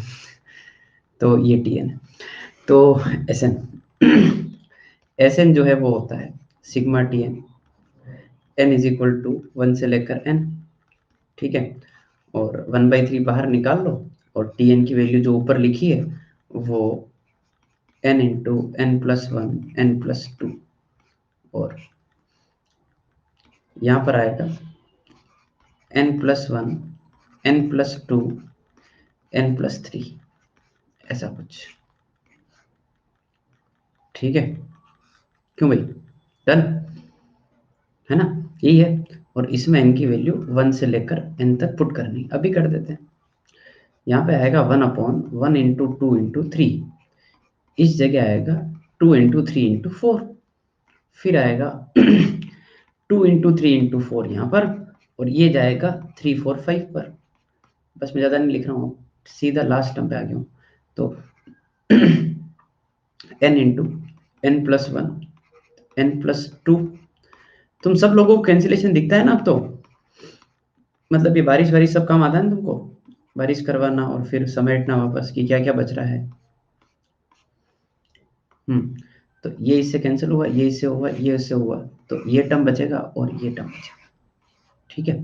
तो ये टी एन है। तो एस एन, एस एन जो है वो होता है sigma T N, N is equal to 1 से लेकर एन, ठीक है। और 1/3 बाहर निकाल लो, और टी एन की वैल्यू जो ऊपर लिखी है वो n into n plus 1, n plus 2, और यहाँ पर आएगा n plus 1, n plus 2, n plus 3, ऐसा कुछ, ठीक है। क्यों भाई, डन है ना, यही है। और इसमें n की वैल्यू 1 से लेकर n तक पुट करनी, अभी कर देते हैं। यहाँ पे आएगा 1/1 इंटू 2 इंटू 3, इस जगह आएगा 2 इंटू 3 इंटू 4, फिर आएगा 2 इंटू 3 इंटू 4 यहाँ पर, और ये जाएगा 3 4 5 पर। बस मैं ज़्यादा नहीं लिख रहा हूँ, सीधा लास्ट टर्म पे आ गया हूँ। तो n into n plus 1, n plus 2, तुम सब लोगों को कैंसिलेशन दिखता है ना अब तो, मतलब ये बारिश वारिश सब काम आता है ना तुमको, बारिश करवाना और फिर समेटना वापस कि क्या क्या बच रहा है। तो ये इससे कैंसिल हुआ, ये इससे हुआ, ये इससे हुआ, तो ये टर्म बचेगा और ये टर्म बचेगा, ठीक है।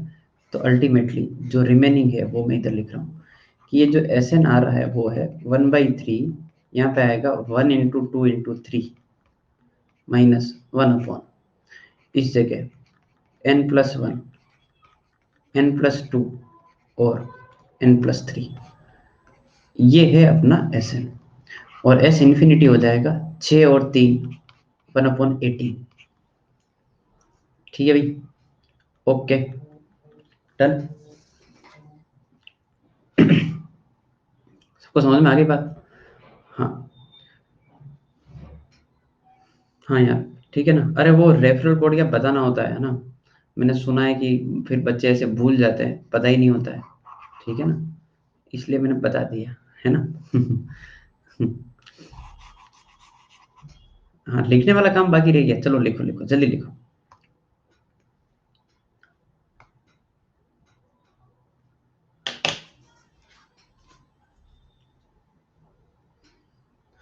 तो अल्टीमेटली जो रिमेनिंग है वो मैं इधर लिख रहा हूँ कि ये जो एस एन आ रहा है वो है 1/3, यहाँ पे आएगा 1 इंटू 2 इंटू 3 माइनस 1/, इस जगह n प्लस 1, n प्लस 2 और n प्लस 3, ये है अपना एस एन। और एस इन्फिनिटी हो जाएगा 6 और 3 1/18, ठीक है भाई, ओके, डन। सबको समझ में आ गई बात? हाँ, हाँ यार, ठीक है ना। अरे वो रेफरल कोड क्या बताना होता है ना, मैंने सुना है कि फिर बच्चे ऐसे भूल जाते हैं, पता ही नहीं होता है, ठीक है ना, इसलिए मैंने बता दिया, है ना। हाँ, लिखने वाला काम बाकी रह गया, चलो लिखो लिखो जल्दी लिखो।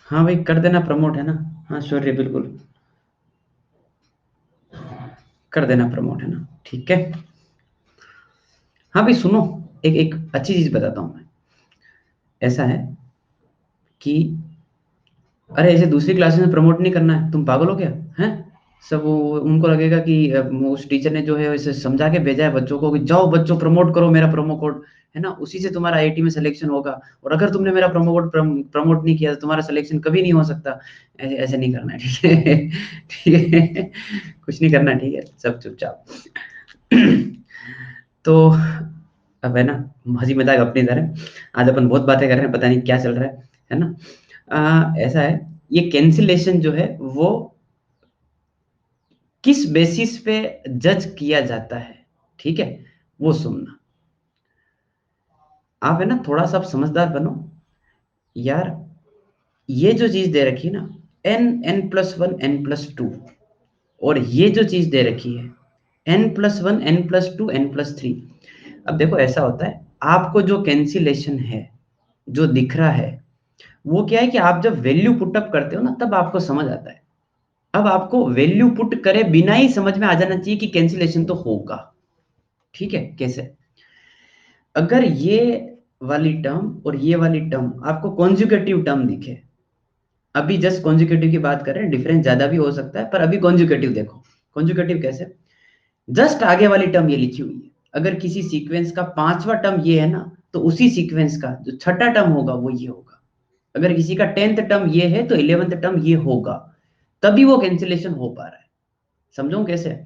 हाँ भाई कर देना प्रमोट, है ना? हाँ शौर्य बिल्कुल कर देना प्रमोट, है ना? ठीक है। हाँ भाई सुनो, एक एक अच्छी चीज बताता हूँ मैं। ऐसा है कि अरे ऐसे दूसरी क्लासेस में प्रमोट नहीं करना है, तुम पागल हो क्या? हैं? सब वो उनको लगेगा कि उस टीचर ने जो है इसे समझा के भेजा है बच्चों को कि जाओ बच्चों प्रमोट करो, मेरा प्रोमो कोड है ना, उसी से तुम्हारा आईआईटी में सिलेक्शन होगा। और अगर तुमने मेरा प्रोमो कोड प्रमोट नहीं किया तो तुम्हारा सिलेक्शन कभी नहीं हो सकता। ऐसे ऐसे नहीं करना है, ठीक है? ठीक है, कुछ नहीं करना, ठीक है, सब चुपचाप। तो अब है ना, हंसी मजाक अपनी तरह, आज अपन बहुत बातें कर रहे हैं, पता नहीं क्या चल रहा है ना? ऐसा है, ये कैंसिलेशन जो है वो किस बेसिस पे जज किया जाता है, ठीक है, वो सुनना। आप है ना थोड़ा सा आप समझदार बनो यार। ये जो चीज दे रखी है ना, n+1 n+2, और ये जो चीज दे रखी है n+1 n+2 n+3। अब देखो ऐसा होता है, आपको जो कैंसिलेशन है जो दिख रहा है वो क्या है कि आप जब वैल्यू पुटअप करते हो ना तब आपको समझ आता है। अब आपको वैल्यू पुट करे बिना ही समझ में आ जाना चाहिए कि कैंसिलेशन तो होगा। ठीक है, कैसे? अगर ये वाली टर्म और ये वाली टर्म आपको कॉन्जुगेटिव टर्म दिखे, अभी जस्ट कॉन्जुगेटिव की बात कर रहे हैं, डिफरेंस ज्यादा भी हो सकता है पर अभी कॉन्जुगेटिव देखो। कॉन्जुगेटिव कैसे? जस्ट आगे वाली टर्म ये लिखी हुई है, अगर किसी सीक्वेंस का पांचवा टर्म ये है ना, तो उसी सीक्वेंस का जो छठा टर्म होगा वो ये होगा। अगर किसी का 10th टर्म ये है तो 11th टर्म ये होगा, तभी वो कैंसिलेशन हो पा रहा है। समझो कैसे?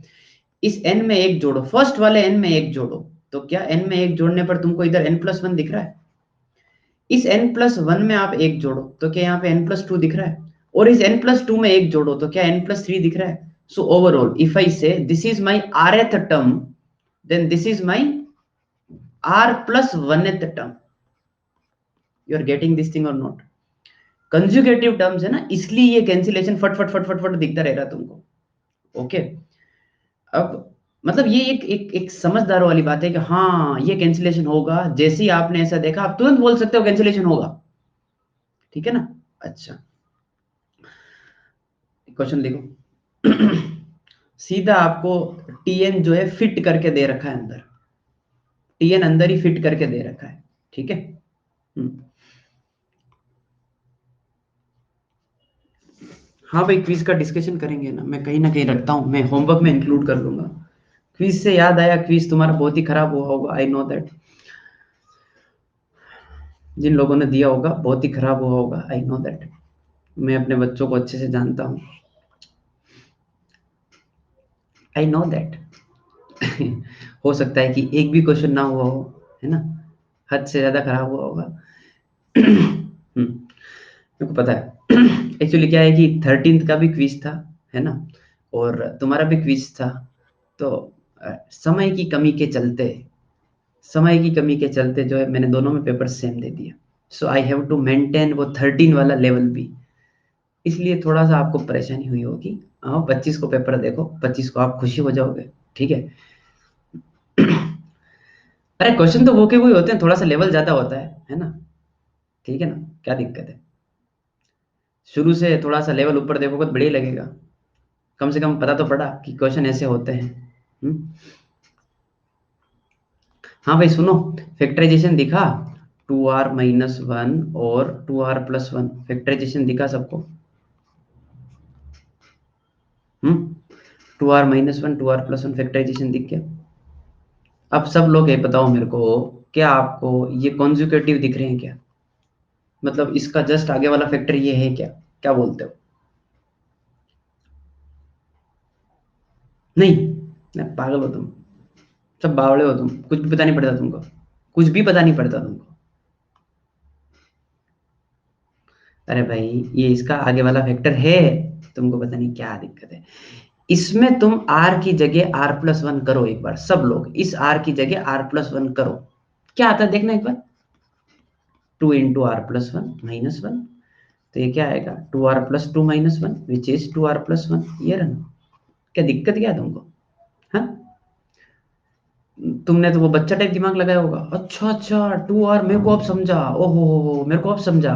इस n में एक जोड़ो, फर्स्ट वाले n में एक जोड़ो, तो क्या n में एक जोड़ने पर तुमको इधर n+1 दिख रहा है? इस n+1 में आप एक जोड़ो तो क्या यहाँ पे n+2 दिख रहा है? और इस n+2 में एक जोड़ो तो क्या n+3 दिख रहा है? So overall if I say this is my rth term, then this is my r+1th term. You are getting this thing or not? Consecutive terms है ना, इसलिए ये कैंसिलेशन फट फट फट फट फट दिखता रहेगा तुमको। ओके, अब मतलब ये एक समझदारों वाली बात है कि हाँ ये कैंसिलेशन होगा, जैसे ही आपने ऐसा देखा आप तुरंत बोल सकते हो कैंसिलेशन होगा। ठीक है ना? अच्छा, क्वेश्चन देखो। सीधा आपको टीएन जो है फिट करके दे रखा है अंदर, टीएन अंदर ही फिट करके दे रखा है। ठीक है। हम्म। हाँ भाई क्विज का डिस्कशन करेंगे ना कहीं रखता हूँ, मैं होमवर्क में इंक्लूड कर लूंगा। क्विज से याद आया, क्विज तुम्हारा बहुत ही खराब हुआ होगा, आई नो दैट। जिन लोगों ने दिया होगा बहुत ही खराब हुआ होगा, आई नो दैट। मैं अपने बच्चों को अच्छे से जानता हूँ, आई नो दैट। हो सकता है कि एक भी क्वेश्चन ना हुआ हो, है ना? हद से ज्यादा खराब हुआ होगा। मेरे को पता है। एक्चुअली क्या है कि 13th का भी क्विज था, है ना, और तुम्हारा भी क्विज था। तो समय की कमी के चलते, समय की कमी के चलते जो है मैंने दोनों में पेपर सेम दे दिया। सो आई हैव टू मेंटेन वो 13 वाला लेवल भी, इसलिए थोड़ा सा आपको परेशानी हुई होगी। हाँ 25 को पेपर देखो, 25 को आप खुशी हो जाओगे। ठीक है। अरे क्वेश्चन तो वो के वही होते हैं, थोड़ा सा लेवल ज्यादा होता है ना? ठीक है ना, क्या दिक्कत है? शुरू से थोड़ा सा लेवल ऊपर देखोगे तो बढ़िया लगेगा, कम से कम पता तो पड़ा कि क्वेश्चन ऐसे होते हैं। हम्म? हाँ भाई सुनो, फैक्टराइजेशन दिखा, 2r-1 और 2r+1 फैक्टराइजेशन दिखा सबको? 2r-1 2r+1 फैक्टराइजेशन दिख गया? अब सब लोग ये बताओ मेरे को, क्या आपको ये कॉन्जुगेटिव दिख रहे हैं क्या? मतलब इसका जस्ट आगे वाला फैक्टर ये है क्या? क्या बोलते हो? नहीं, नहीं पागल हो तुम, सब बावड़े हो तुम, कुछ भी पता नहीं पड़ता तुमको, कुछ भी पता नहीं पड़ता तुमको। अरे भाई ये इसका आगे वाला फैक्टर है, तुमको पता नहीं क्या दिक्कत है। इसमें तुम r की जगह r+1 करो, एक बार सब लोग इस r की जगह r+1 करो, क्या आता है देखना एक बार। 2 × r+1 -1, तो ये क्या आएगा, 2r+2 -1 विच इज 2r+1, ये रहा। क्या दिक्कत क्या है तुमको? हाँ, तुमने तो वो बच्चा टाइप दिमाग लगाया होगा, अच्छा अच्छा 2r, मेरे को अब समझा, ओहो हो मेरे को अब समझा।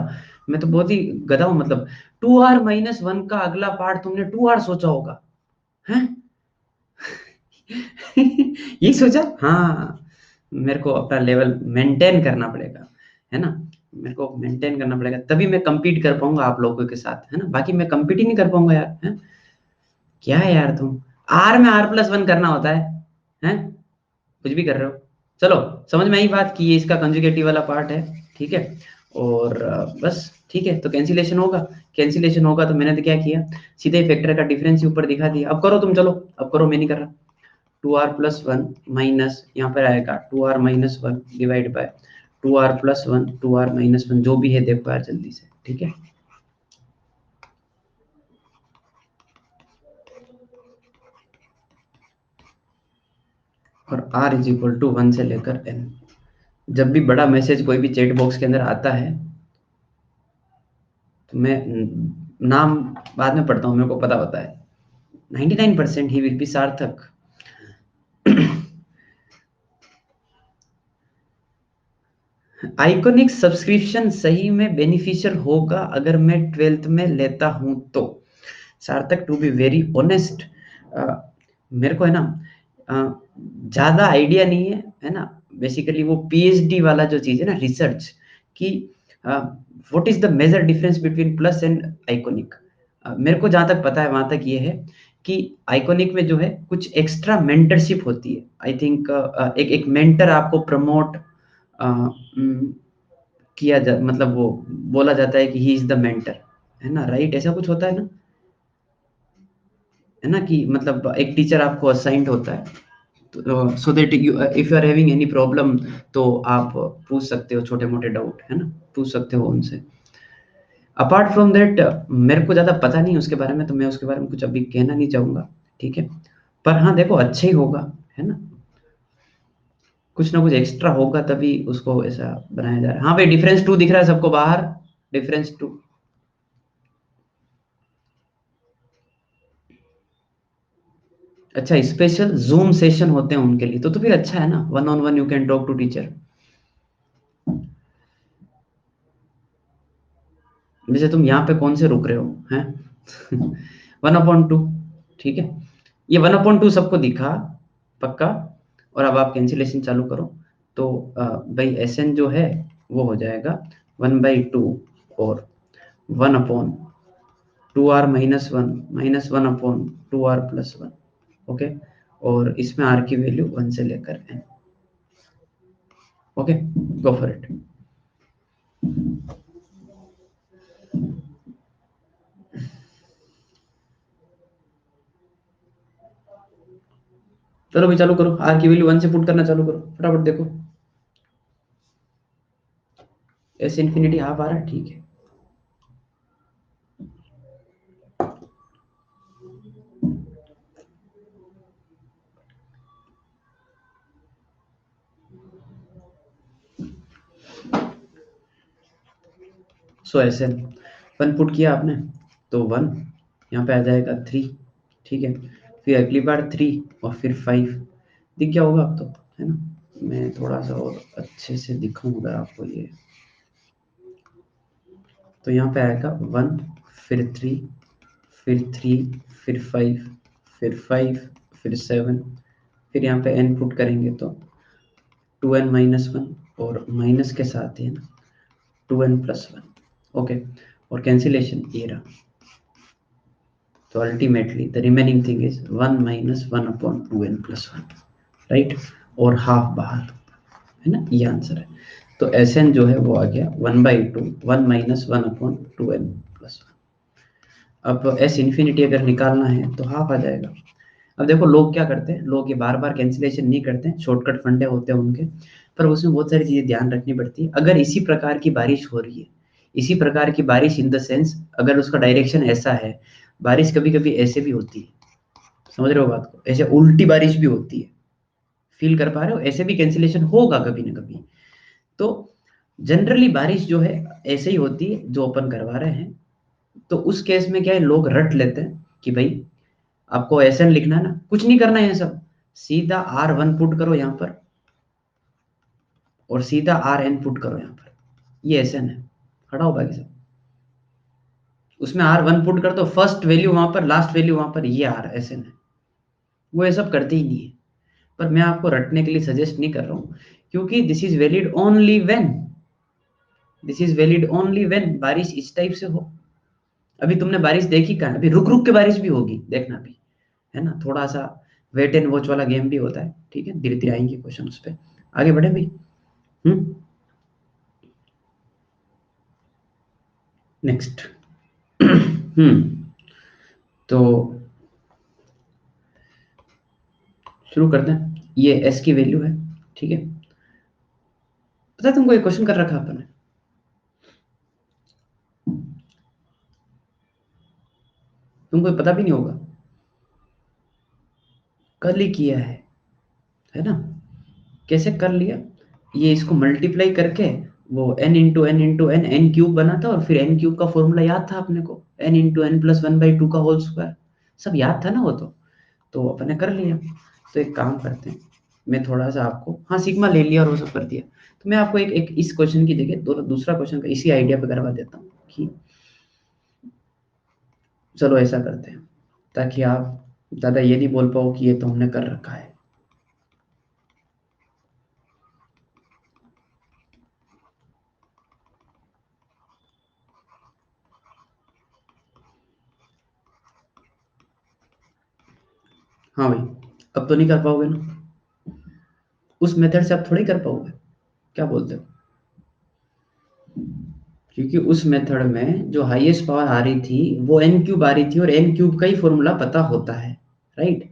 मैं तो बहुत ही गधा हूँ, मतलब 2r-1 का अगला पार्ट तुमने 2r सोचा होगा, हैं? ये सोचा? हाँ, मेरे को अपना लेवल मेंटेन करना पड़ेगा, है ना? मेरे को मेंटेन करना पड़ेगा, तभी मैं compete कर पाऊँगा आप लोगों के साथ, है ना? बाकी मैं compete ही नहीं कर पाऊँगा यार, हैं? क्या है यार तुम? R में r+1 करना होता है, हैं? कुछ भी कर रहे हो। चलो, समझ में आई बात कि ये इसका कंजुगेटिव वाला पार्ट है, ठीक है? और बस ठीक है, तो कैंसिलेशन होगा। कैंसिलेशन होगा तो मैंने तो क्या किया, सीधे फैक्टर का डिफरेंस ही ऊपर दिखा दिया। अब करो तुम, चलो अब करो, मैं नहीं कर रहा। 2r+1 माइनस यहाँ पर आएगा 2r-1 divide by 2r+1 2r-1 जो भी है देखो यार जल्दी से, ठीक है? और r इज इक्वल टू 1 से लेकर n। जब भी बड़ा मैसेज कोई भी चैट बॉक्स के अंदर आता है तो मैं नाम बाद में पढ़ता हूँ, मेरे को पता होता है। 99% ही विल बी सार्थक। आइकॉनिक सब्सक्रिप्शन सही में बेनिफिशियल होगा अगर मैं 12th में लेता हूं तो। सार्थक, टू बी वेरी ऑनेस्ट, मेरे को है ना ज्यादा आइडिया नहीं है ना? बेसिकली वो पीएचडी वाला जो चीज है ना, रिसर्च कि what is the major difference between plus and iconic, मेरे को जहां तक पता है वहां तक ये है कि आइकॉनिक में जो है कुछ एक्स्ट्रा मेंटरशिप होती है। आई थिंक एक मेंटर आपको प्रमोट किया जा, मतलब वो बोला जाता है कि ही इज द मेंटर, है ना? राइट, ऐसा कुछ होता है ना कि मतलब एक टीचर आपको असाइंड होता है, तो so that you if you are having any problem तो आप पूछ सकते हो, छोटे मोटे डाउट, है ना? पूछ सकते हो उनसे। अपार्ट फ्रॉम दैट मेरे को ज्यादा पता नहीं उसके बारे में, तो मैं उसके बारे में कुछ अभी कहना नहीं चाहूंगा, ठीक है? पर हाँ देखो, अच्छा ही होगा, है ना? कुछ ना कुछ एक्स्ट्रा होगा तभी उसको ऐसा बनाया जा रहा है। हाँ भाई, डिफरेंस 2 दिख रहा है सबको बाहर? डिफरेंस 2। अच्छा, स्पेशल जूम सेशन होते हैं उनके लिए, तो फिर अच्छा है ना, one on one you can talk to teacher. वैसे तुम यहाँ पे कौन से रुक रहे हो, हैं? 1/2, ठीक है? ये 1/2 सबको दिखा, पक्का? और अब आप कैंसिलेशन चालू करो, तो भाई एस एन जो है वो हो जाएगा 1/2 और 1/2r-1 -1/2r+1, ओके? और इसमें r की वैल्यू 1 से लेकर n, okay? Go for it. चलो भाई चालू करो, r की वैल्यू 1 से पुट करना चालू करो, फटाफट देखो। एस इन्फिनिटी हाफ आ रहा है, ठीक है? सो एस एन 1 पुट किया आपने तो 1 यहाँ पे आ जाएगा 3, ठीक है? फिर अगली बार 3 और फिर 5 दिख गया होगा अब तो, है ना? मैं थोड़ा सा और अच्छे से दिखाऊंगा आपको ये, तो यहाँ पे आएगा 1 फिर 3 फिर 3 फिर 5 फिर 5 फिर 7, फिर यहाँ पे n पुट करेंगे तो 2n-1 और माइनस के साथ ही है ना 2n+1, ओके? और कैंसिलेशन ये रहा, तो ultimately the remaining thing is 1 - 1/2n+1, right? और हाफ बाहर, है ना? ये आंसर है। तो एस एन जो है वो आ गया 1/2, 1 - 1/2n+1। अब एस इन्फिनिटी अगर निकालना है तो हाफ आ जाएगा। अब देखो लोग क्या करते हैं, लोग ये बार बार कैंसिलेशन नहीं करते हैं, शॉर्टकट फंडे होते हैं उनके, पर उसमें बहुत सारी चीजें ध्यान रखनी पड़ती है। अगर इसी प्रकार की बारिश हो रही है, इसी प्रकार की बारिश इन द सेंस अगर उसका डायरेक्शन ऐसा है, बारिश कभी कभी ऐसे भी होती है, समझ रहे हो बात को? ऐसे उल्टी बारिश भी होती है, फील कर पा रहे हो? ऐसे भी कैंसिलेशन होगा कभी ना कभी। तो जनरली बारिश जो है ऐसे ही होती है जो अपन करवा रहे हैं। तो उस केस में क्या है, लोग रट लेते हैं कि भाई आपको एस एन लिखना है ना, कुछ नहीं करना है ये सब, सीधा R1 पुट करो यहाँ पर और सीधा RN पुट करो यहाँ पर, ये एस एन है, हटाओ बाकी सब। उसमें R1 पुट कर दो, फर्स्ट वैल्यू वहां पर, लास्ट वैल्यू वहां पर, ये R ऐसे है। वो ये सब करते ही नहीं है, पर मैं आपको रटने के लिए सजेस्ट नहीं कर रहा हूँ, क्योंकि this is valid only when बारिश इस टाइप से हो। अभी तुमने बारिश देखी कहाँ? अभी रुक रुक के बारिश भी होगी, देखना अभी, है ना, थोड़ा सा वेट एंड वॉच वाला गेम भी होता है, ठीक है, धीरे धीरे आएंगे क्वेश्चन उस पे। आगे बढ़े भाई। हम्म। नेक्स्ट। तो शुरू करते हैं, ये एस की वैल्यू है, ठीक है। पता है तुमको, एक क्वेश्चन कर रखा अपन ने, तुमको पता भी नहीं होगा, कल ही किया है ना। कैसे कर लिया? ये इसको मल्टीप्लाई करके, वो n इंटू एन क्यूब बना था, और फिर एन क्यूब का फॉर्मूला याद था अपने को, n × n+1/2 का होल स्क्वायर, सब याद था ना वो तो अपन ने कर लिया। तो एक काम करते हैं, मैं थोड़ा सा आपको, हाँ सिग्मा ले लिया और वो सब कर दिया, तो मैं आपको एक एक इस क्वेश्चन की जगह दूसरा क्वेश्चन का इसी आइडिया पे करवा देता हूँ कि चलो ऐसा करते हैं, ताकि आप ज़्यादा ये नहीं बोल पाओ कि ये तो हमने कर रखा है। हाँ भाई, अब तो नहीं कर पाओगे ना, उस मेथड से आप थोड़ी कर पाओगे, क्या बोलते हो? क्योंकि उस मेथड में जो हाईएस्ट पावर आ रही थी वो एन क्यूब आ रही थी, और एन क्यूब का ही फॉर्मूला पता होता है, राइट।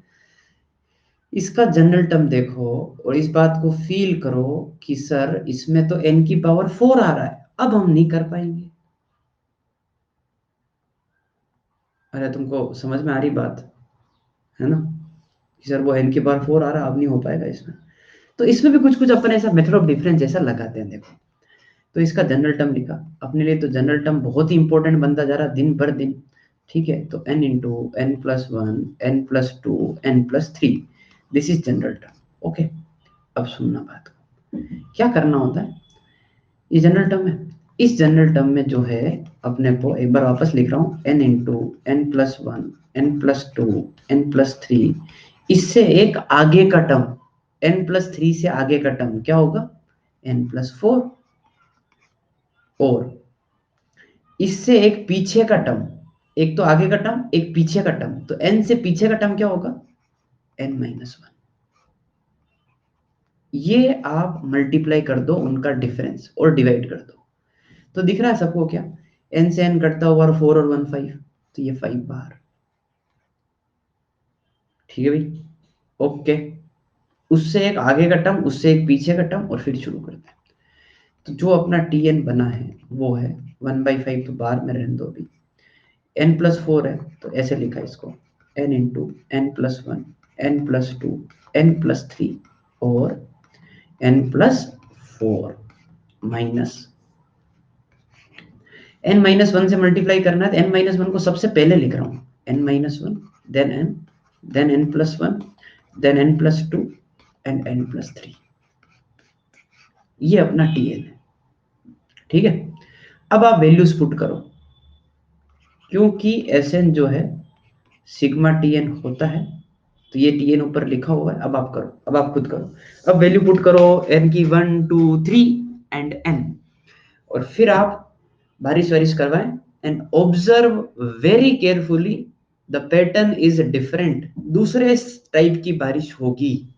इसका जनरल टर्म देखो, और इस बात को फील करो कि सर इसमें तो एन की पावर 4 आ रहा है, अब हम नहीं कर पाएंगे। अरे तुमको समझ में आ रही बात, है ना, कि सर वो एन की पावर 4 आ रहा है, अब नहीं हो पाएगा इसमें। तो इसमें भी कुछ कुछ अपन ऐसा मेथड ऑफ डिफरेंस जैसा लगाते हैं, देखो। तो इसका जनरल टर्म लिखा अपने लिए, तो जनरल टर्म बहुत ही इंपॉर्टेंट बनता जा रहा दिन भर दिन, ठीक है। तो n × n+1 n+2 n+3, this is general term, okay. अब सुनना बात को, क्या करना होता है, ये जनरल टर्म है, इस जनरल टर्म में जो है, अपने को एक बार वापस लिख रहा हूँ, n × n+1 n+2 n+3, इससे एक आगे का टर्म, n+3 से आगे का टर्म क्या होगा, n+4, और इससे एक पीछे का टर्म, एक तो आगे का टर्म एक पीछे का टर्म, तो n से पीछे का टर्म क्या होगा, n-1। ये आप मल्टीप्लाई कर दो उनका डिफरेंस और डिवाइड कर दो, तो दिख रहा है सबको क्या, n से n कटता हुआ 4 और 1 5, तो ये 5 बाहर, ठीक है भाई, ओके। उससे एक आगे का टर्म, उससे एक पीछे का टर्म, और फिर शुरू करते हैं। तो जो अपना tn बना है वो है 1/5, तो बाहर में रहने दो अभी, n+4 है, तो ऐसे लिखा इसको, n × n+1 n+2 n+3 और n+4 माइनस n-1 से मल्टीप्लाई करना है, तो n-1 को सबसे पहले लिख रहा हूँ, n-1 then n then n+1 then n+2 and n+3, ये अपना tn है, ठीक है। अब आप वैल्यूज पुट करो, क्योंकि Sn जो है सिग्मा tn होता है, तो ये tn ऊपर लिखा हुआ है, अब आप करो, अब आप खुद करो, अब वैल्यू पुट करो n की 1 2 3 एंड n, और फिर आप बारिश वारिश करवाएं, and observe very carefully, the pattern is different, दूसरे टाइप की बारिश होगी,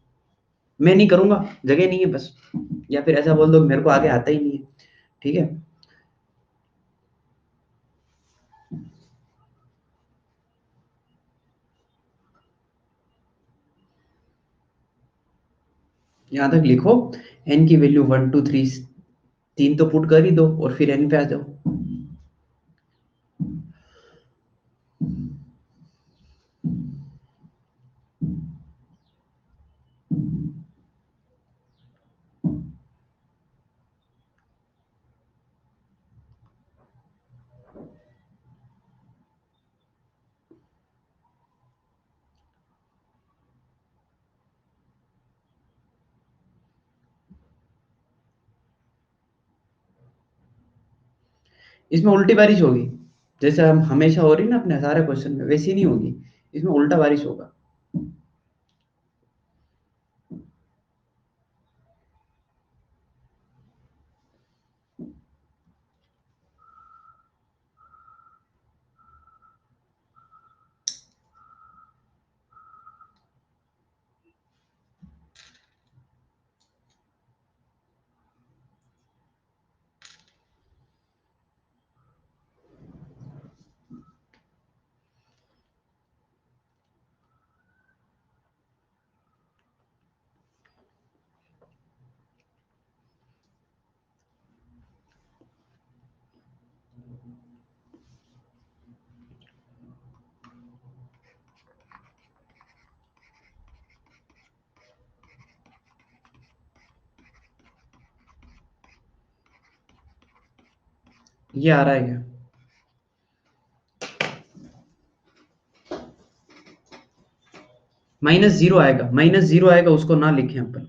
मैं नहीं करूंगा, जगह नहीं है बस, या फिर ऐसा बोल दो मेरे को आगे आता ही नहीं है, ठीक है। यहां तक लिखो, n की वैल्यू 1 2 3, तीन तो पुट कर ही दो, और फिर n पे आ जाओ। इसमें उल्टी बारिश होगी, जैसे हम हमेशा हो रही ना अपने सारे क्वेश्चन में, वैसी नहीं होगी, इसमें उल्टा बारिश होगा। ये आ रहा है क्या? -0 आएगा, -0 आएगा, उसको ना लिखें अपन।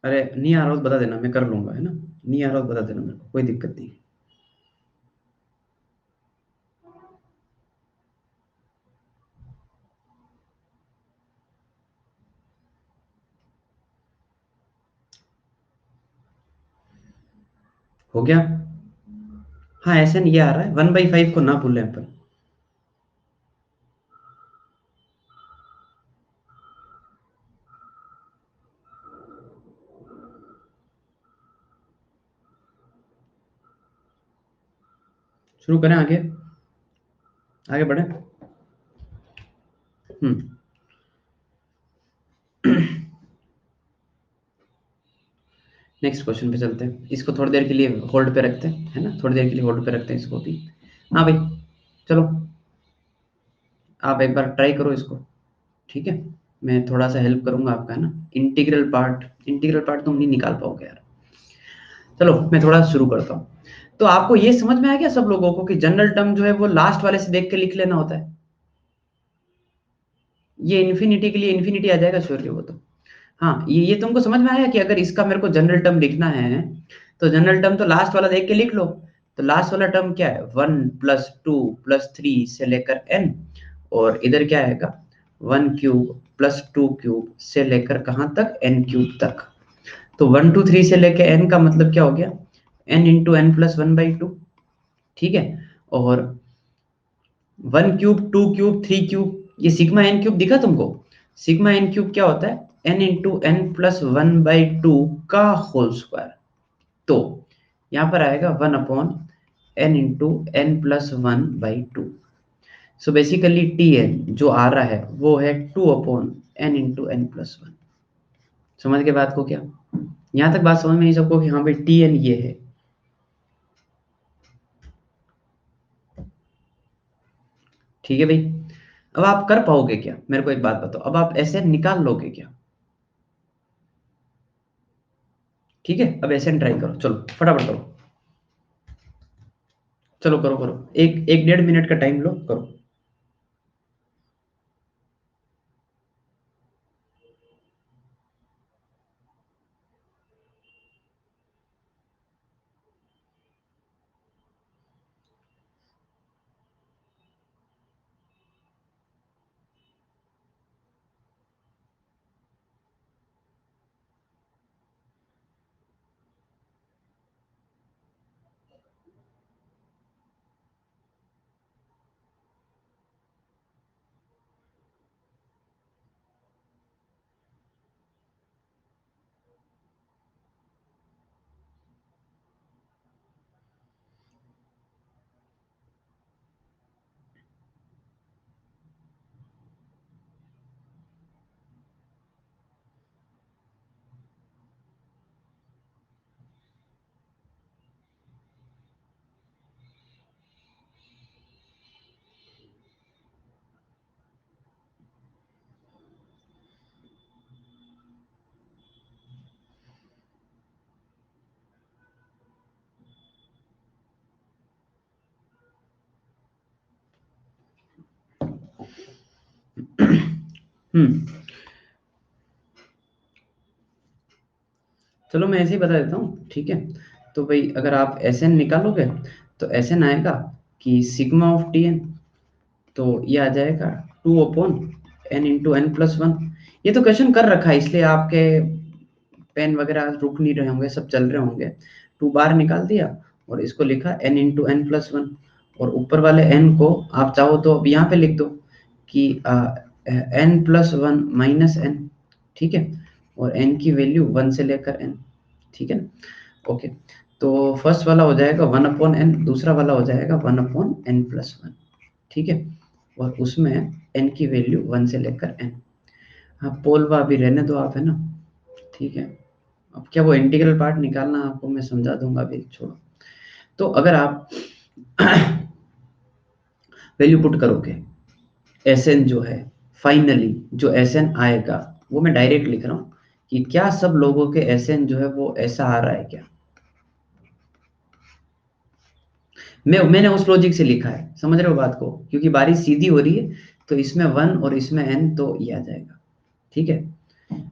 अरे नहीं आ रहा हो तो बता देना, मैं कर लूंगा, है ना? नहीं आ रहा हो तो बता देना मेरे को, कोई दिक्कत नहीं। हो गया? हाँ, ऐसे नहीं, ये आ रहा है, 1/5 को ना भूलें अपन। शुरू करें आगे? आगे बढ़े? हम्म। नेक्स्ट क्वेश्चन पे चलते हैं, इसको थोड़ी देर के लिए होल्ड पे रखते हैं, है ना? थोड़ी देर के लिए होल्ड पे रखते हैं इसको भी। हाँ भाई, चलो, आप एक बार ट्राई करो इसको, ठीक है? मैं थोड़ा सा हेल्प करूंगा आपका, है ना? इंटीग्रल पार्ट तुम नहीं निकाल पाओगे यार। चलो, मैं थोड़ा शुरू करता हूँ। तो आपको ये समझ में आ गया सब लोगों को कि जनरल टर्म जो है वो लास्ट वाले से देख के लिख लेना होता है? ये इन्फिनिटी के लिए इन्फिनिटी आ जाएगा श्योरली, वो तो। हाँ, ये तुमको समझ में आया कि अगर इसका मेरे को जनरल टर्म लिखना है, तो जनरल टर्म तो लास्ट वाला देख के लिख लो। तो लास्ट वाला टर्म क्या है? 1 + 2 + 3 से लेकर n, और इधर क्या आएगा? 1³ + 2³ से लेकर कहाँ तक? n³ तक। तो 1 2 3 से लेकर n का मतलब क्या हो गया? n × n + 1/2, ठीक है? और 1³ 2³ 3³ ये σ n³ दिखा तुमको? σ n³ क्या होता है? n × n + 1/2 का होल स्क्वायर। तो यहाँ पर आएगा 1/n × n + 1/2। So basically Tn जो आ रहा है वो है 2/n × n + 1। समझ के बात को क्या? यहाँ तक बात समझ में नहीं सबको कि हाँ भाई Tn ये है? ठीक है भाई। अब आप कर पाओगे क्या? मेरे को एक बात बताओ, अब आप ऐसे निकाल लोगे क्या? ठीक है, अब ऐसे ट्राई करो, चलो फटाफट करो। चलो करो करो, एक एक 1.5 मिनट का टाइम लो, करो। चलो मैं ऐसे ही बता देता हूँ, ठीक है। तो भाई अगर आप एस एन निकालोगे तो एस एन आएगा कि सिग्मा ऑफ टी एन, तो ये आ जाएगा 2/n/n+1। ये तो क्वेश्चन कर रखा है, इसलिए आपके पेन वगैरह रुक नहीं रहे होंगे, सब चल रहे होंगे। 2 बार निकाल दिया और इसको लिखा n/n+1, और ऊपर वाले n को आप चाहो तो अब यहाँ पे लिख दो कि n+1 माइनस n, ठीक है, और n की वैल्यू 1 से लेकर n, ठीक है ना। ओके, तो फर्स्ट वाला हो जाएगा 1/n, दूसरा वाला हो जाएगा 1/n+1, ठीक है, और उसमें n की वैल्यू 1 से लेकर n। हाँ पोलवा अभी रहने दो आप, है ना, ठीक है। अब क्या वो इंटीग्रल पार्ट निकालना आपको मैं समझा दूंगा, अभी छोड़ो। तो अगर आप वैल्यू पुट करोगे, एस एन जो है फाइनली जो एस एन आएगा वो मैं डायरेक्ट लिख रहा हूँ कि क्या सब लोगों के एस एन जो है वो ऐसा आ रहा है क्या। मैंने उस लॉजिक से लिखा है, समझ रहे हो बात को, क्योंकि बारिश सीधी हो रही है तो इसमें 1 और इसमें n, तो ये आ जाएगा, ठीक है।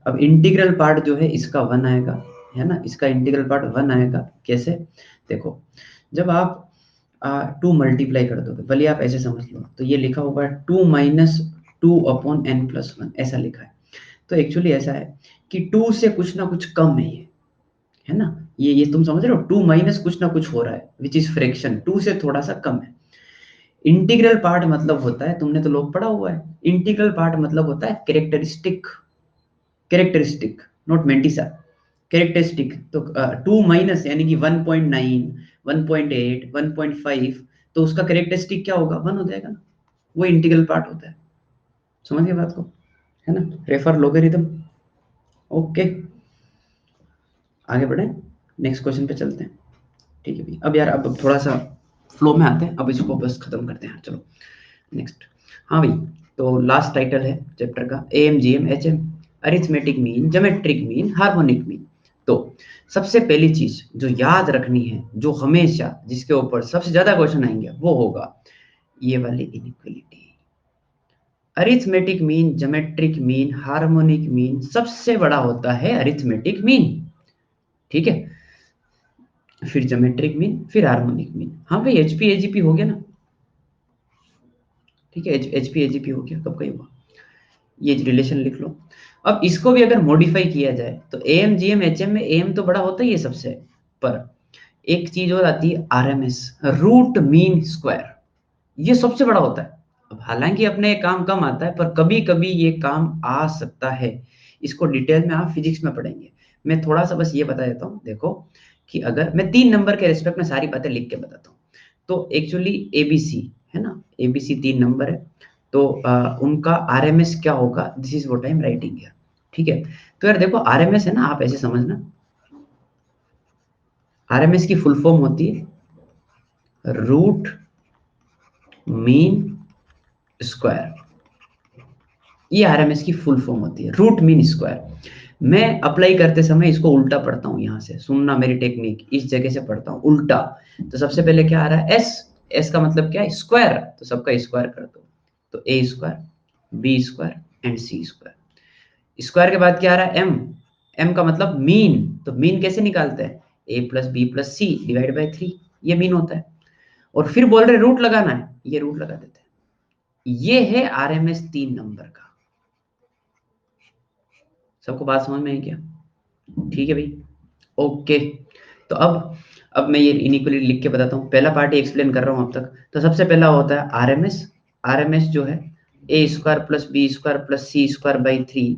अब इंटीग्रल पार्ट जो है इसका 1 आएगा, है ना, इसका इंटीग्रल पार्ट 1 आएगा। कैसे, देखो, जब आप 2 मल्टीप्लाई कर दोगे, भले आप ऐसे समझ लो, तो ये लिखा होगा 2 माइनस 2/n+1, ऐसा लिखा है। तो एक्चुअली ऐसा है कि 2 से कुछ ना कुछ कम है ये, है ना, ये तुम समझ रहे हो, 2 माइनस कुछ ना कुछ हो रहा है विच इज फ्रैक्शन, 2 से थोड़ा सा कम है। इंटीग्रल पार्ट मतलब होता है, तुमने तो लोग पढ़ा हुआ है, इंटीग्रल पार्ट मतलब होता है characteristic, characteristic not mantissa, characteristic. तो 2 माइनस यानी कि 1.9, 1.8, 1.5, तो उसका कैरेक्टरिस्टिक क्या होगा, 1 हो जाएगा ना, वो इंटीग्रल पार्ट होता है। समझ गए बात को, है ना, रेफर लोगरिथम। ओके, आगे बढ़े, नेक्स्ट क्वेश्चन पे चलते हैं, ठीक है भाई। अब यार अब थोड़ा सा फ्लो में आते हैं, अब इसको बस खत्म करते हैं, चलो नेक्स्ट। हाँ भाई, तो लास्ट टाइटल है चैप्टर का M G M H M, arithmetic mean, geometric mean, harmonic mean. तो सबसे पहली चीज जो याद रखनी है, जो हमेशा जिसके ऊपर सबसे ज्यादा क्वेश्चन आएंगे, वो होगा ये वाली inequality. Arithmetic mean, geometric mean, harmonic mean, सबसे बड़ा होता है अरिथमेटिक मीन, ठीक है, फिर ज्योमेट्रिक मीन, फिर हार्मोनिक मीन। हाँ भाई एचपी एजीपी हो गया ना, ठीक है, एचपी एजीपी हो गया, कब का हुआ, ये रिलेशन लिख लो। अब इसको भी अगर मॉडिफाई किया जाए तो M G M H M में एम तो बड़ा होता ही है सबसे, पर एक चीज और आती है आरएमएस, रूट मीन स्क्वायर, ये सबसे बड़ा होता है। अब हालांकि अपने काम कम आता है, पर कभी कभी ये काम आ सकता है, इसको डिटेल में आप फिजिक्स में पढ़ेंगे। मैं थोड़ा सा बस ये बता देता हूँ, देखो कि अगर मैं 3 नंबर के रिस्पेक्ट में सारी बातें लिख के बताता हूँ, तो एक्चुअली एबीसी है ना, एबीसी 3 नंबर है, तो उनका आरएमएस क्या होगा, this is what I am writing here, ठीक है। तो यार देखो आरएमएस है ना, आप ऐसे समझना, आरएमएस की फुल फॉर्म होती है रूट मीन स्क्वायर, ये आरएमएस की फुल फॉर्म होती है, रूट मीन स्क्वायर। मैं अप्लाई करते समय इसको उल्टा पढ़ता हूँ, यहां से सुनना मेरी टेक्निक, इस जगह से पढ़ता हूँ उल्टा। तो सबसे पहले क्या आ रहा है, एस, एस का मतलब क्या है, स्क्वायर, तो सबका स्क्वायर कर दो, तो A square, B square and C square. Square के बाद क्या आ रहा है, एम, एम का मतलब मीन, तो मीन कैसे निकालते हैं, A plus B plus C divide by 3, ये मीन होता है। और फिर बोल रहे रूट लगाना है, ये रूट लगा देते हैं, ये है आरएमएस 3 नंबर का। सबको बात समझ में आई क्या, ठीक है भाई, ओके। तो अब मैं ये इनिक्वालिटी लिख के बताता हूँ, पहला पार्ट एक्सप्लेन कर रहा हूँ अब तक। तो सबसे पहला होता है आरएमएस, आरएमएस जो है A square plus B square plus C square by 3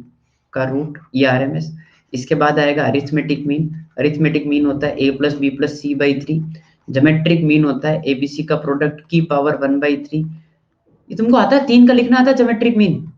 का रूट, ये आरएमएस। इसके बाद आएगा अरिथमेटिक मीन, अरिथमेटिक मीन होता है A plus B plus C by 3। Geometric mean होता है एबीसी का प्रोडक्ट की पावर 1/3। ये तुमको आता है, 3 का लिखना आता है ज्योमेट्रिक मीन,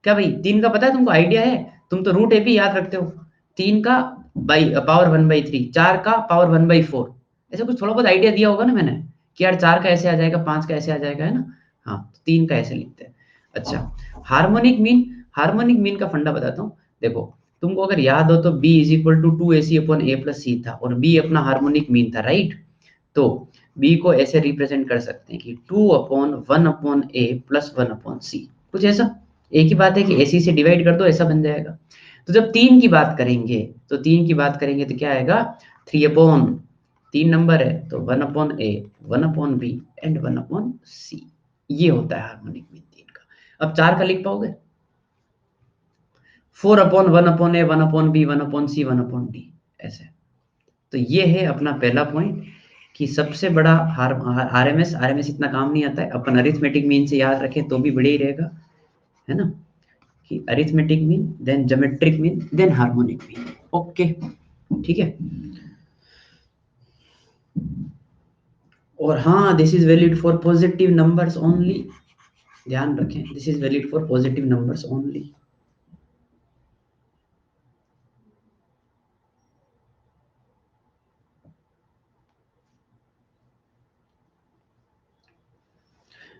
क्या भाई 3 का पता है तुमको, आइडिया है, तुम तो रूट ए भी याद रखते हो। 3 का बाई पावर 1/3, 4 का पावर 1/4, ऐसा कुछ थोड़ा बहुत आइडिया दिया होगा ना मैंने, कि यार 4 का ऐसे आ जाएगा, 5 का ऐसे आ जाएगा, है ना। हाँ, 3 का ऐसे लिखते हैं। अच्छा, हार्मोनिक मीन, हार्मोनिक मीन का फंडा बताता हूँ, देखो तुमको अगर याद हो तो b is equal to 2ac/a+c था, और b अपना हार्मोनिक मीन था, राइट। तो b को ऐसे रिप्रेजेंट कर सकते हैं कि 2/1/a + 1/c, कुछ ऐसा। एक ही बात है कि AC से डिवाइड कर दो, ऐसा बन जाएगा। तो जब 3 की बात करेंगे, तो 3 की बात करेंगे तो क्या आएगा, 3 अपॉन 3 नंबर है तो 1 upon A, 1 upon B and 1 upon C। ये होता है हार्मोनिक मीन 3 का। अब 4 का लिख पाओगे, 4 upon 1 upon A, 1 upon B, 1 upon C, 1 upon D, ऐसे। तो ये है अपना पहला पॉइंट कि सबसे बड़ा आरएमएस, आरएमएस इतना काम नहीं आता है, अपन अरिथमेटिक मीन से याद रखें तो भी बढ़िया ही रहेगा, है ना, कि arithmetic mean then geometric mean then harmonic mean. Okay, ठीक है। और हाँ, this is valid for positive numbers only, ध्यान रखें, this is valid for positive numbers only.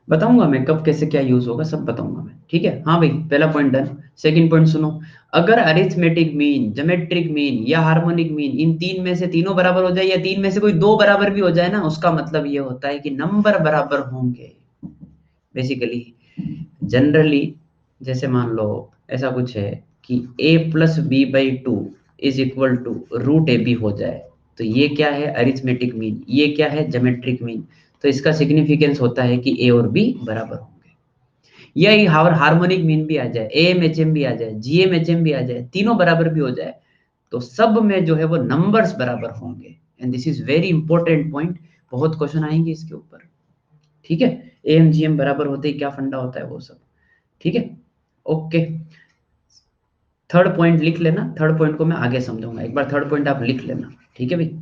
बताऊंगा मैं कब कैसे क्या यूज होगा, सब बताऊंगा मैं, ठीक है। हाँ भाई, पहला पॉइंट डन। सेकंड पॉइंट सुनो, अगर अरिथमेटिक मीन, ज्योमेट्रिक मीन या हार्मोनिक मीन इन तीन में से तीनों बराबर हो जाए या तीन में से कोई दो बराबर भी हो जाए ना, उसका मतलब ये होता है कि नंबर बराबर होंगे बेसिकली। जनरली जैसे मान लो ऐसा कुछ है कि a+b/2 is equal to √ab हो जाए, तो ये क्या है, अरिथमेटिक मीन, ये क्या है, ज्योमेट्रिक मीन। तो इसका सिग्निफिकेंस होता है कि a और b बराबर होंगे। या ये हार्मोनिक मीन भी आ जाए, AM HM भी आ जाए, GM HM भी आ जाए, तीनों बराबर भी हो जाए, तो सब में जो है वो नंबर्स बराबर होंगे। And this is very important point, बहुत क्वेश्चन आएंगे इसके ऊपर, ठीक है। AM GM बराबर होते ही क्या फंडा होता है वो सब, ठीक है। ओके, थर्ड पॉइंट लिख लेना, थर्ड पॉइंट को मैं आगे समझाऊंगा, एक बार थर्ड पॉइंट आप लिख लेना, ठीक है भाई।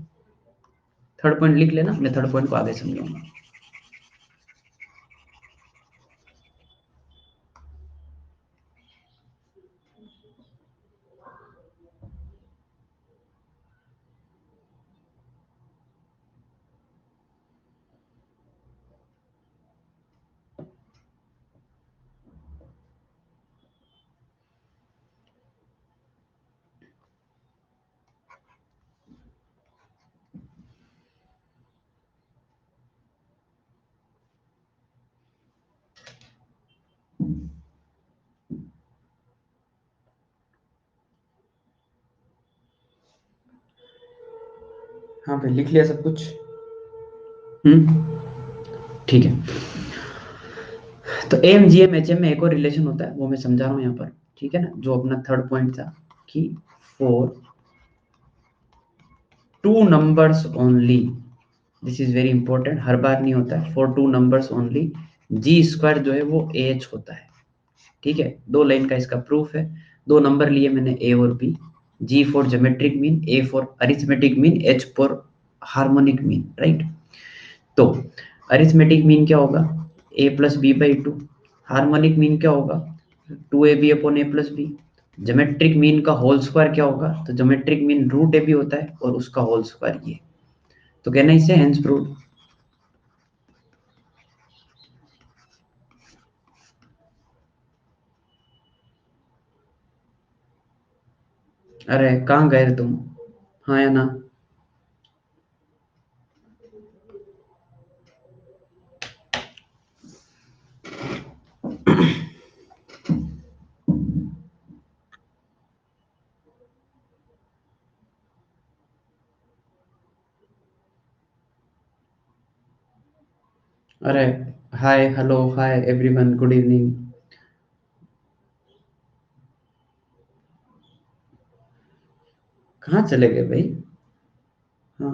थर्ड पॉइंट लिख लेना, मैं थर्ड पॉइंट को आगे समझाऊंगा। हाँ भाई, लिख लिया सब कुछ। ठीक है। तो AM GM HM में एक और रिलेशन होता है, वो मैं समझा रहा हूँ यहाँ पर, ठीक है ना, जो अपना थर्ड पॉइंट था कि for two numbers only, this is very important, हर बार नहीं होता है, for two numbers only G² जो है वो AH होता है, ठीक है। दो लाइन का इसका प्रूफ है, दो नंबर लिए मैंने A और B, G for geometric mean, A for arithmetic mean, H for harmonic mean, right. तो अरिथमेटिक मीन क्या होगा, a+b/2, हार्मोनिक मीन क्या होगा, 2ab/a+b, ज्योमेट्रिक मीन का होल स्क्वायर क्या होगा, तो ज्योमेट्रिक मीन √ab होता है और उसका होल स्क्वायर ये, तो कहना इससे हेंस प्रूव्ड। अरे कहाँ गए तुम, हाँ या ना। अरे hi, hello, hi everyone, good evening. कहाँ चले गए भाई। हाँ,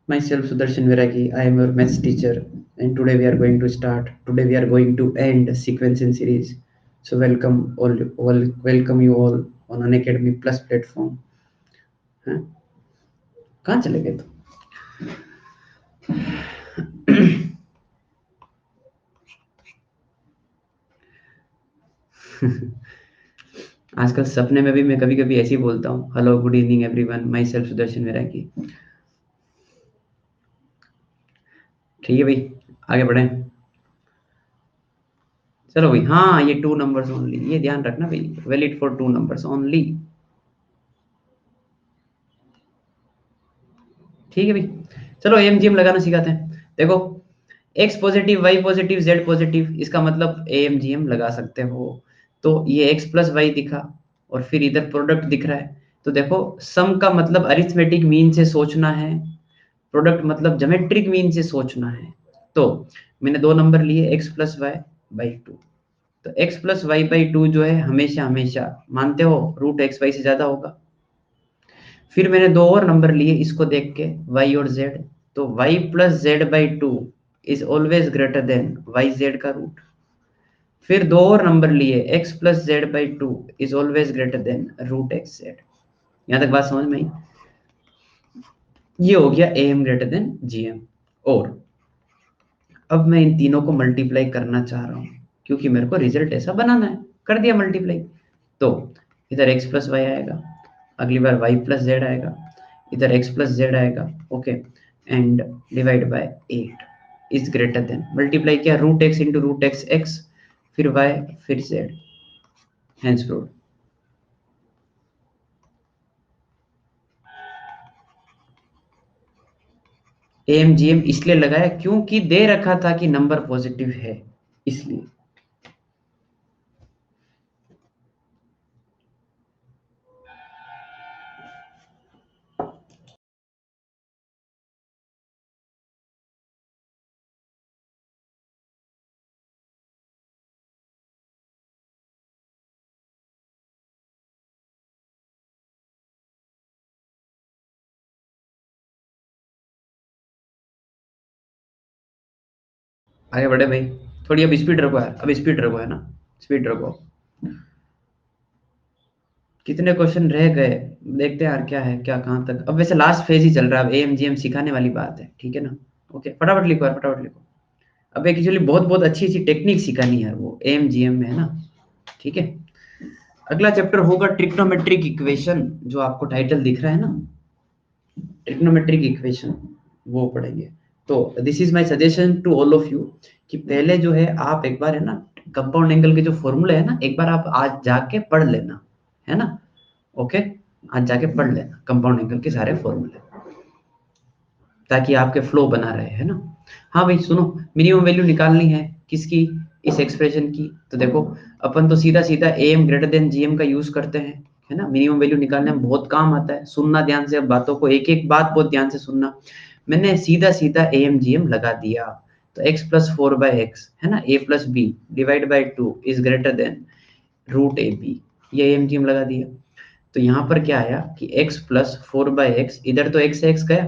myself Sudarshan Viragi, I am your maths teacher, and today we are going to start, today we are going to end sequence in series. So welcome you all on Unacademy Plus platform। हाँ, कहाँ चले गए तुम। आजकल सपने में भी मैं कभी कभी ऐसे ही बोलता हूँ, hello good evening everyone, myself Sudarshan Viragi. ठीक है भाई, आगे बढ़ें। चलो भाई, हाँ ये टू नंबर्स ओनली, ये ध्यान रखना भाई, valid for two numbers only, ठीक है भाई। चलो AMGM लगाना सिखाते हैं, देखो, X positive, Y positive, Z positive, इसका मतलब AMGM लगा सकते हो। तो ये एक्स प्लस वाई दिखा और फिर इधर प्रोडक्ट दिख रहा है। तो देखो सम का मतलब अरिथमेटिक मीन से सोचना है, प्रोडक्ट मतलब ज्योमेट्रिक मीन से सोचना है। तो मैंने दो नंबर लिए X plus Y by two. तो X plus Y by two जो है हमेशा हमेशा मानते हो रूट एक्स वाई से ज्यादा होगा। फिर मैंने दो और नंबर लिए इसको देख के y और z। तो y plus Z by two is always greater than Y Z का रूट। फिर दो और नंबर लिए x plus Z by two is always greater than root X Z. यहां तक बात समझ में आई? ये हो गया am ग्रेटर देन gm। और अब मैं इन तीनों को मल्टीप्लाई करना चाह रहा हूं क्योंकि मेरे को रिजल्ट ऐसा बनाना है। कर दिया मल्टीप्लाई। तो इधर x प्लस वाई आएगा, अगली बार y प्लस जेड आएगा, इधर x प्लस जेड आएगा। Okay, and divide by 8 is greater than, multiply किया root X into root X X, फिर y फिर z, hence proved. M G M इसलिए लगाया क्योंकि दे रखा था कि नंबर पॉजिटिव है, इसलिए। आगे बढ़े भाई, थोड़ी अब स्पीड रखो यार, अब स्पीड रखो, है ना, स्पीड रखो। कितने क्वेश्चन रह गए देखते हैं यार, क्या है क्या कहाँ तक। अब वैसे लास्ट फेज ही चल रहा है, अब एएमजीएम सिखाने वाली बात है, ठीक है ना। ओके, फटाफट लिखो यार, फटाफट लिखो। अब एक्चुअली बहुत बहुत अच्छी अच्छी टेक्निक सिखानी है वो एएमजीएम में, है ना, ठीक है। अगला चैप्टर होगा ट्रिग्नोमेट्रिक इक्वेशन, जो आपको टाइटल दिख रहा है ना, ट्रिग्नोमेट्रिक इक्वेशन, वो पढ़ेंगे। तो this is my suggestion to all of you कि पहले जो है आप एक बार, है ना, कंपाउंड एंगल के जो फॉर्मूले है ना, एक बार आप आज जाके पढ़ लेना, है ना। ओके, आज जाके पढ़ लेना कंपाउंड एंगल के सारे फॉर्मूले, ताकि आपके फ्लो बना रहे, है ना। हाँ भाई सुनो, मिनिमम वैल्यू निकालनी है किसकी, इस एक्सप्रेशन की। तो देखो अपन तो सीधा सीधा एम ग्रेटर देन जीएम का यूज करते हैं, है ना। मिनिमम वैल्यू निकालने में बहुत काम आता है, सुनना ध्यान से, अब बातों को एक एक बात बहुत ध्यान से सुनना। मैंने सीधा सीधा एम जीएम लगा दिया। तो X plus four by X, है ना, A plus B divide by two is greater than root A B, ये एम जीएम लगा दिया। तो यहाँ पर क्या आया कि x plus four by X, इधर तो x है, x गया,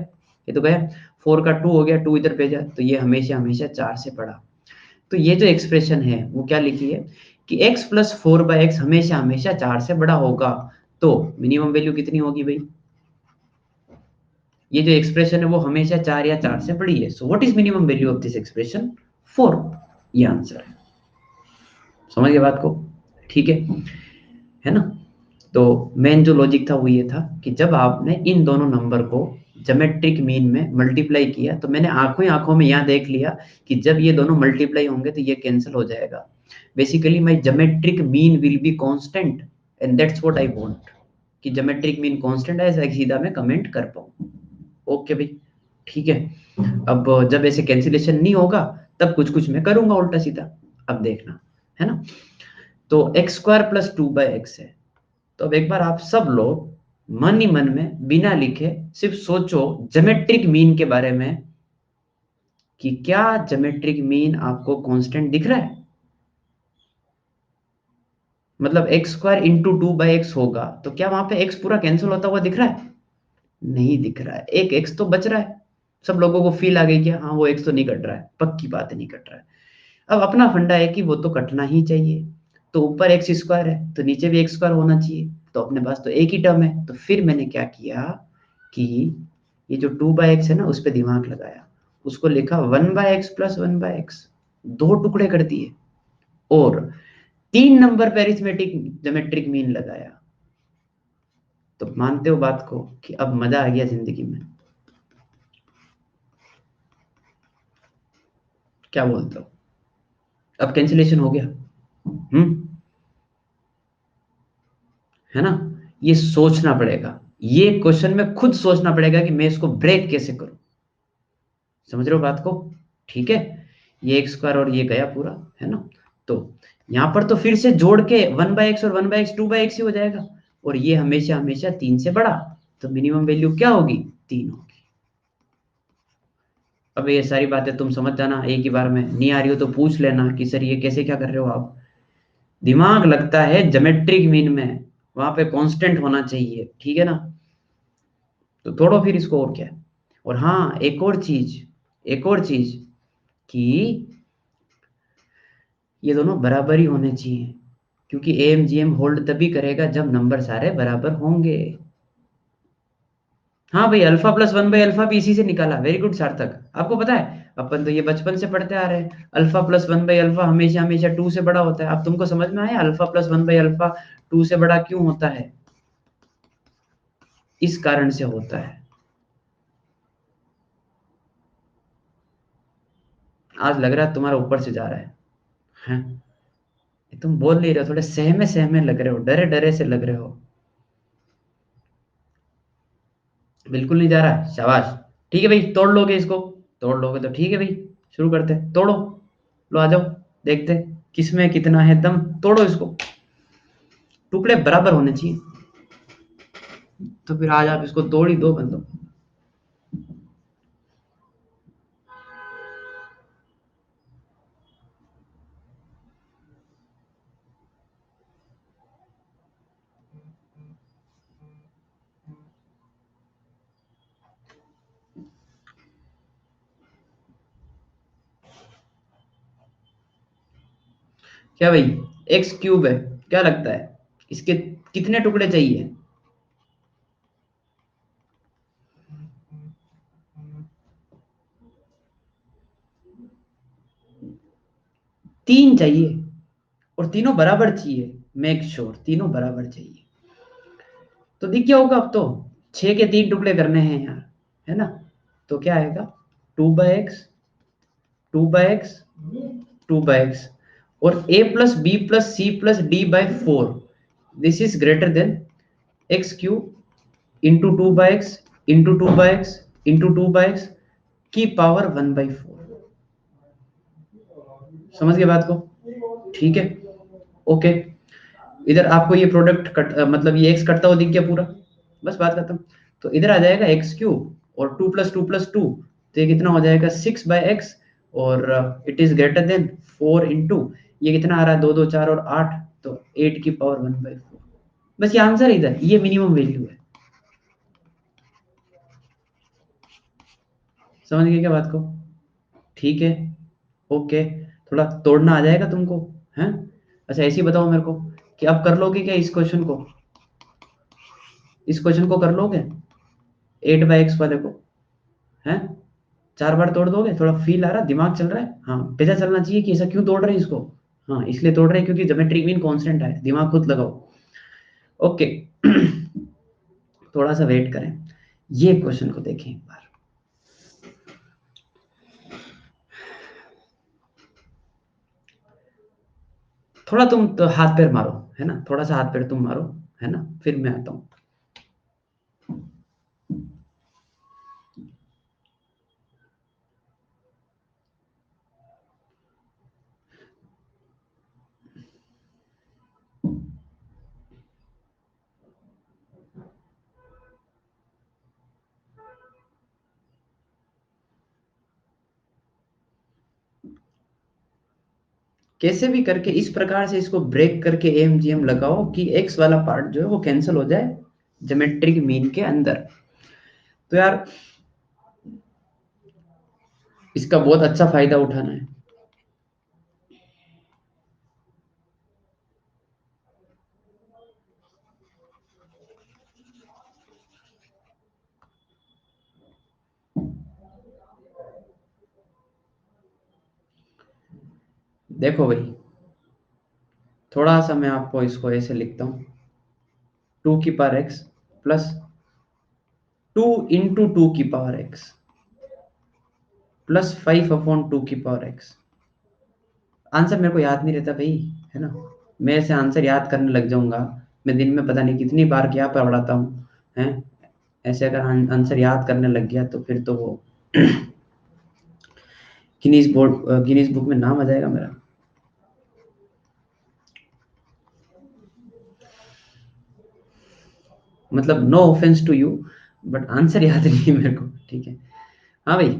ये तो गया, फोर का टू हो गया, टू इधर भेजा, तो ये हमेशा हमेशा चार से बड़ा। तो ये जो एक्सप्रेशन है वो क्या लिखी है कि x plus four by x हमेशा हमेशा चार से बड़ा होगा। तो मिनिमम वैल्यू कितनी होगी भाई, ये जो एक्सप्रेशन है वो हमेशा चार या चार से बड़ी है। So what is minimum value of this expression, four, ये आंसर है। समझ गए बात को, ठीक है ना। तो मेन जो लॉजिक था वो ये था कि जब आपने इन दोनों नंबर को ज्योमेट्रिक मीन में मल्टीप्लाई किया, तो मैंने आंखों ही आंखों में यहाँ देख लिया कि जब ये दोनों मल्टीप्लाई होंगे तो ये कैंसिल हो जाएगा। Basically my geometric mean will be constant and that's what I want, कि ज्योमेट्रिक मीन कांस्टेंट है, ऐसा सीधा मैं कमेंट कर पाऊँ। ओके भाई, ठीक है। अब जब ऐसे कैंसिलेशन नहीं होगा तब कुछ कुछ मैं करूंगा उल्टा सीधा, अब देखना, है ना। तो x square plus two by X है। तो अब एक बार आप सब लोग मन ही मन में बिना लिखे सिर्फ सोचो ज्योमेट्रिक मीन के बारे में कि क्या ज्योमेट्रिक मीन आपको कांस्टेंट दिख रहा है। मतलब x square into two by x होगा तो क्या वहां पे एक्स पूरा कैंसिल होता हुआ दिख रहा है? नहीं दिख रहा है, एक एक्स तो बच रहा है। सब लोगों को फील आ गई कि हाँ वो एक्स तो नहीं कट रहा है, पक्की बात है नहीं कट रहा है। अब अपना फंडा है कि वो तो कटना ही चाहिए, तो ऊपर एक्स स्क्वायर है तो नीचे भी एक्स स्क्वायर होना चाहिए, तो अपने पास तो एक ही टर्म है। तो फिर मैंने क्या किया कि ये जो टू बाई एक्स है ना, उस पर दिमाग लगाया, उसको लिखा one by x plus one by x, दो टुकड़े कर दिए, और तीन नंबर पे अरिथमेटिक ज्योमेट्रिक मीन लगाया। तो मानते हो बात को कि अब मजा आ गया जिंदगी में? क्या बोलते हो? अब कैंसिलेशन हो गया, है ना। ये सोचना पड़ेगा, ये क्वेश्चन में खुद सोचना पड़ेगा कि मैं इसको ब्रेक कैसे करूं। समझ रहे हो बात को, ठीक है। ये एक्स स्क्वायर और ये गया पूरा, है ना। तो यहाँ पर तो फिर से जोड़ के 1/x और 1/x 2/x ही हो जाएगा, और ये हमेशा हमेशा 3 से बड़ा, तो मिनिमम वैल्यू क्या होगी, 3 होगी। अब ये सारी बातें तुम समझ जाना एक ही बार में, नहीं आ रही हो तो पूछ लेना कि सर ये कैसे क्या कर रहे हो आप। दिमाग लगता है ज्योमेट्रिक मीन में, वहां पे कांस्टेंट होना चाहिए, ठीक है ना। तो तोड़ो फिर इसको, और क्या है। और हाँ, एक और चीज कि ये दोनों बराबर ही होने चाहिए, क्योंकि AMGM होल्ड तभी करेगा जब नंबर सारे बराबर होंगे। हाँ भाई, अल्फा प्लस 1/अल्फा भी इसी से निकाला, वेरी गुड सार्थक। आपको पता है, अपन तो ये बचपन से पढ़ते आ रहे हैं, अल्फा प्लस 1/अल्फा हमेशा हमेशा 2 से बड़ा होता है। अब तुमको समझ में आया अल्फा प्लस 1/अल्फा 2 से बड़ा क्यों होता है, इस कारण से होता है। आज लग रहा है तुम्हारा ऊपर से जा रहा है, हैं? तुम बोल नहीं रहे हो, थोड़े सहमे सहमे लग रहे हो, डरे डरे से लग रहे हो। बिल्कुल नहीं जा रहा है, शाबाश। ठीक है भाई, तोड़ लोगे इसको, तोड़ लोगे तो ठीक है भाई, शुरू करते हैं, तोड़ो। लो आ जाओ, देखते हैं किसमें कितना है दम, तोड़ो इसको। टुकड़े बराबर होने चाहिए, तो फिर आज आप इसको तोड़ ही दो बंदो। क्या भाई, एक्स क्यूब है, क्या लगता है इसके कितने टुकड़े चाहिए। 3 चाहिए, और तीनों बराबर चाहिए, मेक श्योर तीनों बराबर चाहिए। तो दिख गया होगा अब तो, 6 के 3 टुकड़े करने हैं यार, है ना। तो क्या आएगा, 2/x 2/x 2/x, और a plus B plus C plus D by 4, this is greater than X cube into 2/x into 2/x into 2/x की पावर 1/4। समझ गए बात को, ठीक है, ओके। इधर आपको ये प्रोडक्ट मतलब ये एक्स कटता हुआ दिख गया पूरा, बस बात खत्म। तो इधर आ जाएगा एक्स क्यूब, और 2 + 2 + 2, तो ये कितना हो जाएगा 6/x, और it is greater then 4 into, ये कितना आ रहा है 2 2 4 और 8, तो 8 की पावर 1/4। बस ये आंसर इधर, ये मिनिमम वैल्यू है। समझ गए क्या बात को, ठीक है, ओके। थोड़ा तोड़ना आ जाएगा तुमको, हैं। अच्छा ऐसे ही बताओ मेरे को कि अब कर लोगे क्या इस क्वेश्चन को, इस क्वेश्चन को कर लोगे 8/x वाले को, हैं। 4 बार तोड़ दोगे, थोड़ा फील आ रहा है, दिमाग चल रहा है, हाँ पता चलना चाहिए कि ऐसा क्यों तोड़ रहे हैं इसको। हाँ इसलिए तोड़ रहे हैं क्योंकि ज्योमेट्रिक मीन कांस्टेंट है, दिमाग खुद लगाओ, ओके। थोड़ा सा वेट करें, ये क्वेश्चन को देखें एक बार। थोड़ा तुम तो हाथ पैर मारो, है ना, थोड़ा सा हाथ पैर तुम मारो, है ना, फिर मैं आता हूँ। कैसे भी करके इस प्रकार से इसको ब्रेक करके AMGM लगाओ कि एक्स वाला पार्ट जो है वो कैंसिल हो जाए ज्योमेट्रिक मीन के अंदर। तो यार इसका बहुत अच्छा फायदा उठाना है। देखो भाई, थोड़ा सा मैं आपको इसको ऐसे लिखता हूँ, 2 की पावर x प्लस 2 × 2 की पावर x प्लस 5/2 की पावर x। आंसर मेरे को याद नहीं रहता भाई, है ना, मैं ऐसे आंसर याद करने लग जाऊंगा, मैं दिन में पता नहीं कितनी बार क्या पढ़ाता हूँ, हैं। ऐसे अगर आंसर याद करने लग गया तो फिर तो वो गिनीज बुक में नाम आ जाएगा मेरा। मतलब no offence to you, but answer याद नहीं है मेरे को, ठीक है। हाँ भाई,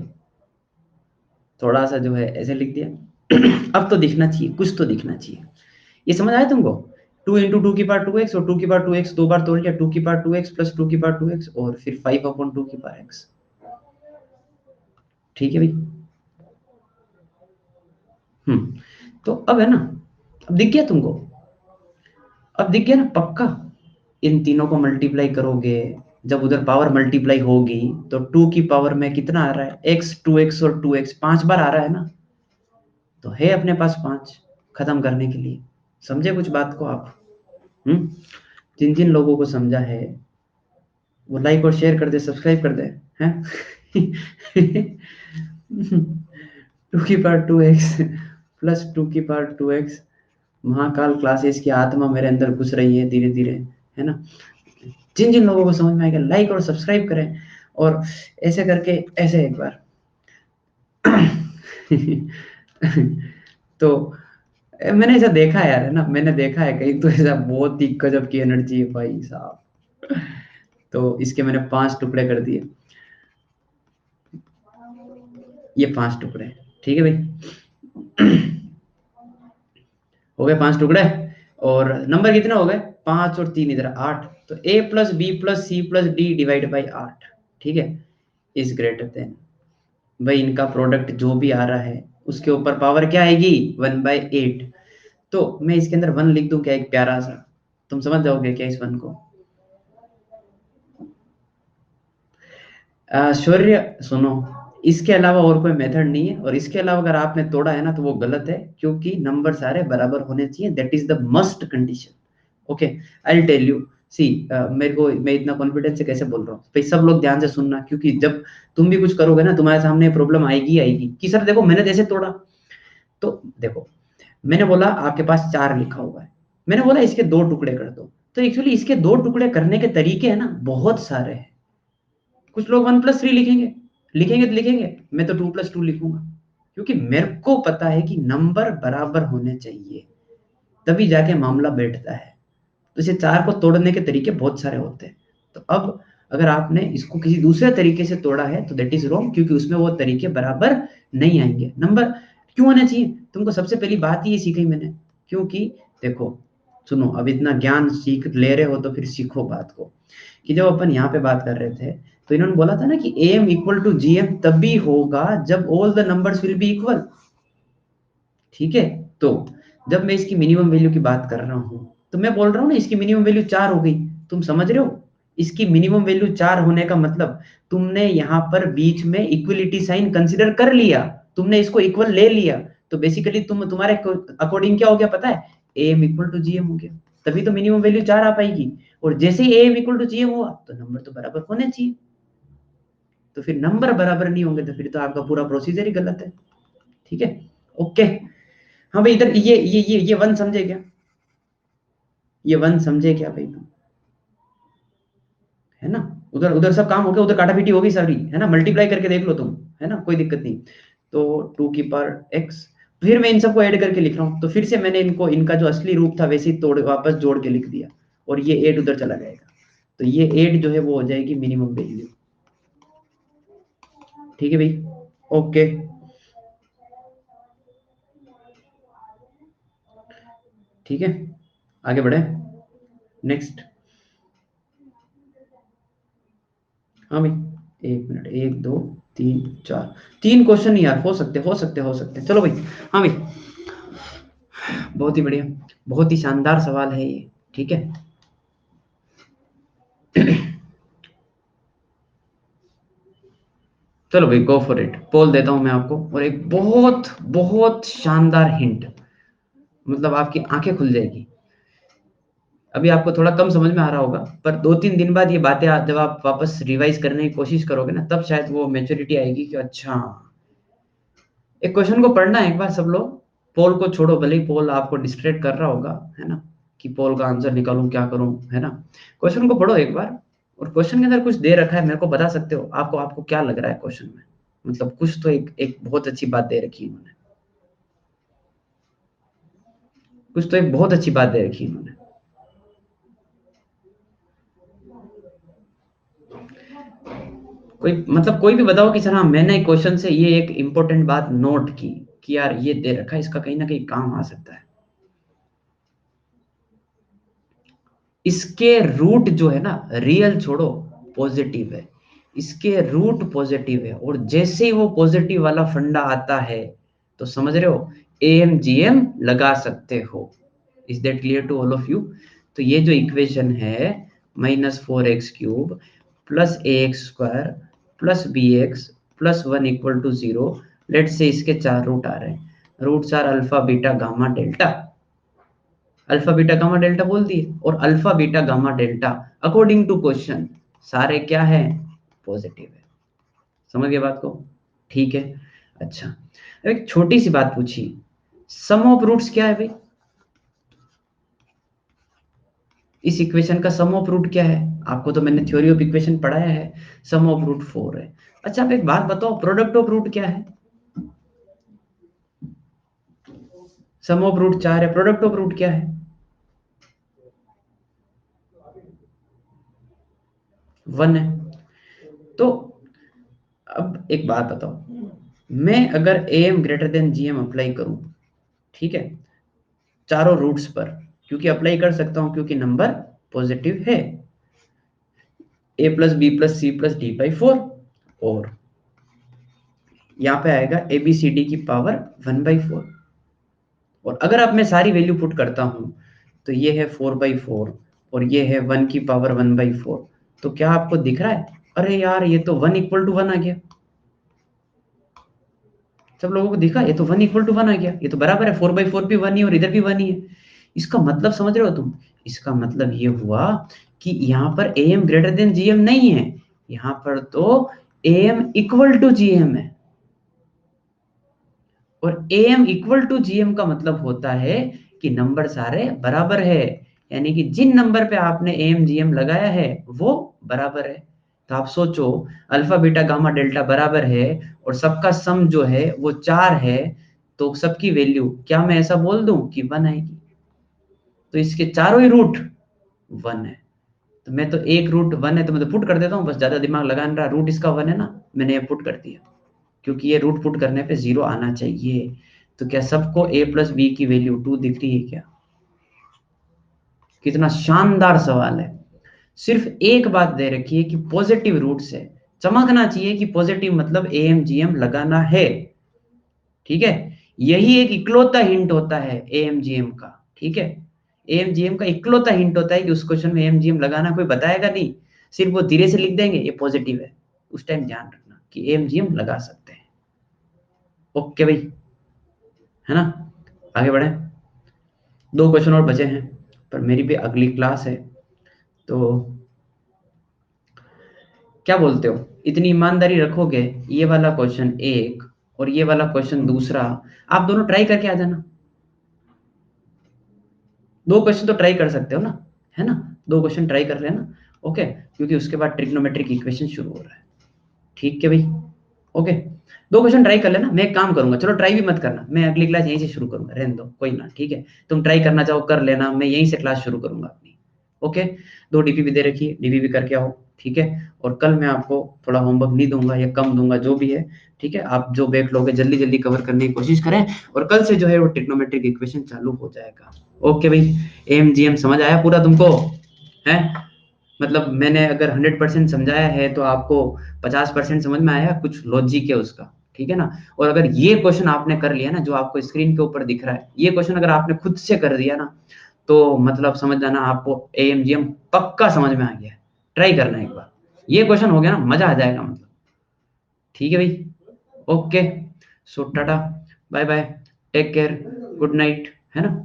थोड़ा सा जो है ऐसे लिख दिया। अब तो दिखना चाहिए, कुछ तो दिखना चाहिए। ये समझ आया तुमको? 2 × 2 की पावर 2x और 2 की पावर 2x दो बार तोड़ लिया, 2 की पावर 2x प्लस 2 की पावर 2x और फिर 5/2 की पावर x। ठीक है भाई। तो अब है ना, अब दिख गया तुमको? अब दिख गया ना पक्का? इन तीनों को मल्टीप्लाई करोगे, जब उधर पावर मल्टीप्लाई होगी तो 2 की पावर में कितना आ रहा है? x, 2x और 2x 5 बार आ रहा है ना, तो है अपने पास 5 खत्म करने के लिए। समझे कुछ बात को आप? हम्म जिन जिन लोगों को समझा है वो लाइक और शेयर कर दे, सब्सक्राइब कर दे, हैं? 2 की पावर 2x प्लस 2 की पावर 2x, महाकाल क्लासेस की आत्मा मेरे अंदर घुस रही है धीरे धीरे, है ना? जिन जिन लोगों को समझ में आएगा लाइक और सब्सक्राइब करें, और ऐसे करके ऐसे एक बार। तो मैंने ऐसा देखा है यार, है ना, मैंने देखा है कहीं, तो ऐसा बहुत ही गजब की एनर्जी है भाई साहब। तो इसके मैंने 5 टुकड़े कर दिए, ये 5 टुकड़े, ठीक है भाई। हो गए 5 टुकड़े, और नंबर कितने हो गए? 5 और 3 इधर 8, तो a plus B plus C plus D divide by 8, ठीक है, इज ग्रेटर देन। भाई इनका प्रोडक्ट जो भी आ रहा है उसके ऊपर पावर क्या आएगी? 1/8। तो मैं इसके अंदर 1 लिख दूं क्या, एक प्यारा सा, तुम समझ जाओगे क्या इस 1 को? शौर्य सुनो, इसके अलावा और कोई मेथड नहीं है, और इसके अलावा अगर आपने तोड़ा है ना तो वो गलत है, क्योंकि नंबर सारे बराबर होने चाहिए, that is the must condition. Okay, I will tell you. See, मेरे को, मैं इतना कॉन्फिडेंस से कैसे बोल रहा हूँ भाई, सब लोग ध्यान से सुनना, क्योंकि जब तुम भी कुछ करोगे ना तुम्हारे सामने प्रॉब्लम आएगी ही आएगी कि सर देखो मैंने जैसे तोड़ा। तो देखो, मैंने बोला आपके पास 4 लिखा हुआ है, मैंने बोला इसके 2 टुकड़े कर दो, तो एक्चुअली इसके 2 टुकड़े करने के तरीके हैं ना बहुत सारे हैं। कुछ लोग 1+3 लिखेंगे, लिखेंगे तो लिखेंगे, मैं तो 2+2 लिखूंगा, क्योंकि मेरे को पता है कि नंबर बराबर होने चाहिए, तभी जाके मामला बैठता है। तो इसे 4 को तोड़ने के तरीके बहुत सारे होते हैं। तो अब अगर आपने इसको किसी दूसरे तरीके से तोड़ा है तो दैट इज रॉन्ग, क्योंकि उसमें वो तरीके बराबर नहीं आएंगे। नंबर क्यों होने चाहिए? तुमको सबसे पहली बात ही ये सीखी मैंने, क्योंकि देखो, सुनो, अब इतना ज्ञान सीख ले रहे हो तो फिर सीखो बात को, कि जब अपन यहाँ पे बात कर रहे थे तो इन्होंने बोला था ना कि am इक्वल टू gm तभी होगा जब all the numbers will be equal, ठीक है? तो जब मैं इसकी मिनिमम वैल्यू की बात कर रहा हूं तो मैं बोल रहा हूं ना इसकी मिनिमम वैल्यू 4 हो गई, तुम समझ रहे हो? इसकी मिनिमम वैल्यू 4 होने का मतलब तुमने यहाँ पर बीच में इक्वलिटी साइन कंसीडर कर लिया, तुमने इसको इक्वल ले लिया, तो बेसिकली तुम्हारे अकॉर्डिंग क्या हो गया पता है? am इक्वल टू gm हो गया, तभी तो मिनिमम वैल्यू 4 आ पाएगी। और जैसे ही am इक्वल टू gm हुआ तो नंबर तो बराबर होने चाहिए, तो फिर नंबर बराबर नहीं होंगे तो फिर तो आपका पूरा प्रोसीजर ही गलत है, ठीक है? ओके। हाँ भाई, इधर ये 1 समझे क्या? ये 1 समझे क्या भाई तुम? है ना? उधर उधर सब काम हो गया, उधर काटा पीटी होगी सारी, है ना? मल्टीप्लाई करके देख लो तुम, है ना, कोई दिक्कत नहीं। तो 2 की पावर x, फिर मैं इन सबको ऐड करके लिख रहा हूँ, तो फिर से मैंने इनको, इनका जो असली रूप था वैसे ही तोड़ वापस जोड़ के लिख दिया, और ये 8 उधर चला जाएगा, तो ये 8 जो है वो हो जाएगी मिनिमम वैल्यू, ठीक है भाई? ओके, ठीक है, आगे बढ़े, नेक्स्ट। हाँ भाई, 1 मिनट, 1 2 3 4, 3 क्वेश्चन यार, हो सकते, चलो भाई। हाँ भाई, बहुत ही बढ़िया, बहुत ही शानदार सवाल है ये, ठीक है। चलो भाई, गो फॉर इट, पोल देता हूं मैं आपको, और एक बहुत बहुत शानदार हिंट, मतलब आपकी आंखें खुल जाएगी। अभी आपको थोड़ा कम समझ में आ रहा होगा, पर 2-3 दिन बाद ये बातें जब आप वापस रिवाइज करने की कोशिश करोगे ना, तब शायद वो मेच्योरिटी आएगी कि अच्छा। एक क्वेश्चन को पढ़ना है एक बार सब लोग, पोल को छोड़ो, भले ही पोल आपको डिस्ट्रैक्ट कर रहा होगा, है ना, कि पोल का आंसर निकालूं क्या करूं, है ना? क्वेश्चन को पढ़ो एक बार, और क्वेश्चन के अंदर कुछ दे रखा है, मेरे को बता सकते हो आपको आपको क्या लग रहा है क्वेश्चन में? मतलब कुछ तो एक एक बहुत अच्छी बात दे रखी है इन्होंने, कुछ तो एक बहुत अच्छी बात दे रखी है इन्होंने। कोई भी बताओ कि सर हाँ मैंने क्वेश्चन से ये एक इंपॉर्टेंट बात नोट की कि यार ये दे रखा है, इसका कहीं ना कहीं काम आ सकता है। इसके रूट जो है ना, रियल छोड़ो, पॉजिटिव है। इसके रूट पॉजिटिव है, और जैसे ही वो पॉजिटिव वाला फंडा आता है तो समझ रहे हो, एम जी एम लगा सकते हो। Is that clear to all of you? तो ये जो इक्वेशन है, -4x³ plus ax² plus bx plus 1 equal to 0, let say इसके 4 रूट आ रहे हैं। Roots are alpha beta gamma delta. Alpha beta gamma delta बोल दिए, और alpha beta gamma delta according to question सारे क्या है, पॉजिटिव है। समझ गए बात को? ठीक है। अच्छा, अब एक छोटी सी बात पूछी, सम ऑफ रूट्स क्या है भाई? इस इक्वेशन का सम ऑफ रूट क्या है? आपको तो मैंने थ्योरी ऑफ इक्वेशन पढ़ाया है, सम ऑफ रूट 4 है। अच्छा, आप एक बात बताओ, प्रोडक्ट ऑफ रूट क्या है? सम ऑफ रूट 4 है, प्रोडक्ट ऑफ रूट क्या है? 1 है। तो अब एक बात बताओ, मैं अगर A M greater than G M apply करूं, ठीक है, चारों रूट्स पर, क्योंकि अप्लाई कर सकता हूं क्योंकि नंबर पॉजिटिव है, a plus B plus C plus D by 4, और यहाँ पे आएगा ए बी सी डी की पावर 1/4। और अगर अब मैं सारी वैल्यू पुट करता हूं, तो ये है 4/4 और ये है 1 की पावर 1/4। तो क्या आपको दिख रहा है? अरे यार, ये तो 1 इक्वल टू 1 आ गया। सब लोगों को दिखा, ये तो 1 इक्वल टू 1 आ गया, ये तो बराबर है, 4/4 भी 1 ही और इधर भी 1 ही है। इसका मतलब समझ रहे हो तुम? इसका मतलब ये हुआ कि यहाँ पर A M greater than G M नहीं है, यहाँ पर तो A M equal to G M है। और A M equal to G M का मतलब होता है कि नंबर सारे बराबर है, यानी कि जिन नंबर पे आपने ए एम जी एम लगाया है वो बराबर है। तो आप सोचो, अल्फा बीटा गामा डेल्टा बराबर है और सबका सम जो है वो 4 है, तो सबकी वैल्यू क्या मैं ऐसा बोल दूं कि 1 आएगी? तो इसके चारों ही रूट 1 है। तो मैं तो एक रूट 1 है तो मैं तो पुट कर देता हूँ, बस ज्यादा दिमाग लगा नहीं रहा, रूट इसका 1 है ना, मैंने ये पुट कर दिया, क्योंकि ये रूट पुट करने पे 0 आना चाहिए। तो क्या सबको a प्लस बी की वैल्यू 2 दिख रही है क्या? कितना शानदार सवाल है। सिर्फ एक बात दे रखी है कि पॉजिटिव रूट से चमकना चाहिए कि पॉजिटिव मतलब ए एम जी एम लगाना है। ठीक है, यही एक इकलौता हिंट होता है ए एम जी एम का। ठीक है, ए एम जी एम का इकलौता हिंट होता है कि उस क्वेश्चन में ए एम जी एम लगाना, कोई बताएगा नहीं, सिर्फ वो धीरे से लिख देंगे ये पॉजिटिव है। उस टाइम ध्यान रखना कि ए एम जी एम लगा सकते हैं। ओके भाई, है ना? आगे बढ़े, 2 क्वेश्चन और बचे हैं, पर मेरी भी अगली क्लास है। तो क्या बोलते हो, इतनी ईमानदारी रखोगे, ये वाला क्वेश्चन एक और ये वाला क्वेश्चन दूसरा, आप दोनों ट्राई करके आ जाना। 2 क्वेश्चन तो ट्राई कर सकते हो ना, है ना? 2 क्वेश्चन ट्राई कर लेना। ओके, क्योंकि उसके बाद ट्रिग्नोमेट्रिक इक्वेशन शुरू हो रहा है। ठीक है भाई, ओके, 2 क्वेश्चन ट्राई कर लेना। मैं एक काम करूंगा, चलो ट्राई भी मत करना, मैं अगली क्लास यहीं से शुरू करूंगा, रहने दो कोई ना, ठीक है? तुम ट्राई करना चाहो कर लेना, मैं यहीं से क्लास शुरू करूंगा अपनी। ओके, 2 डीपीपी दे रखी है, डीपीपी करके आओ, ठीक है? और कल मैं आपको थोड़ा होमवर्क नहीं दूंगा या कम दूंगा, जो भी है, ठीक है? आप जो बैठ लोगे जल्दी जल्दी कवर करने की कोशिश करें, और कल से जो है वो ट्रिग्नोमेट्रिक इक्वेशन चालू हो जाएगा। ओके भाई, एम जी एम समझ आया पूरा तुमको? है, मतलब मैंने अगर 100% समझाया है तो आपको 50% समझ में आया, कुछ लॉजिक है उसका, ठीक है ना? और अगर ये क्वेश्चन आपने कर लिया ना, जो आपको स्क्रीन के ऊपर दिख रहा है, ये क्वेश्चन अगर आपने खुद से कर दिया ना, तो मतलब समझ जाना आपको एएमजीएम पक्का समझ में आ गया है। ट्राई करना एक बार, ये क्वेश्चन हो गया ना, मजा आ जाएगा मतलब। ठीक है भाई, okay, so tata, bye bye, take care, good night, है ना?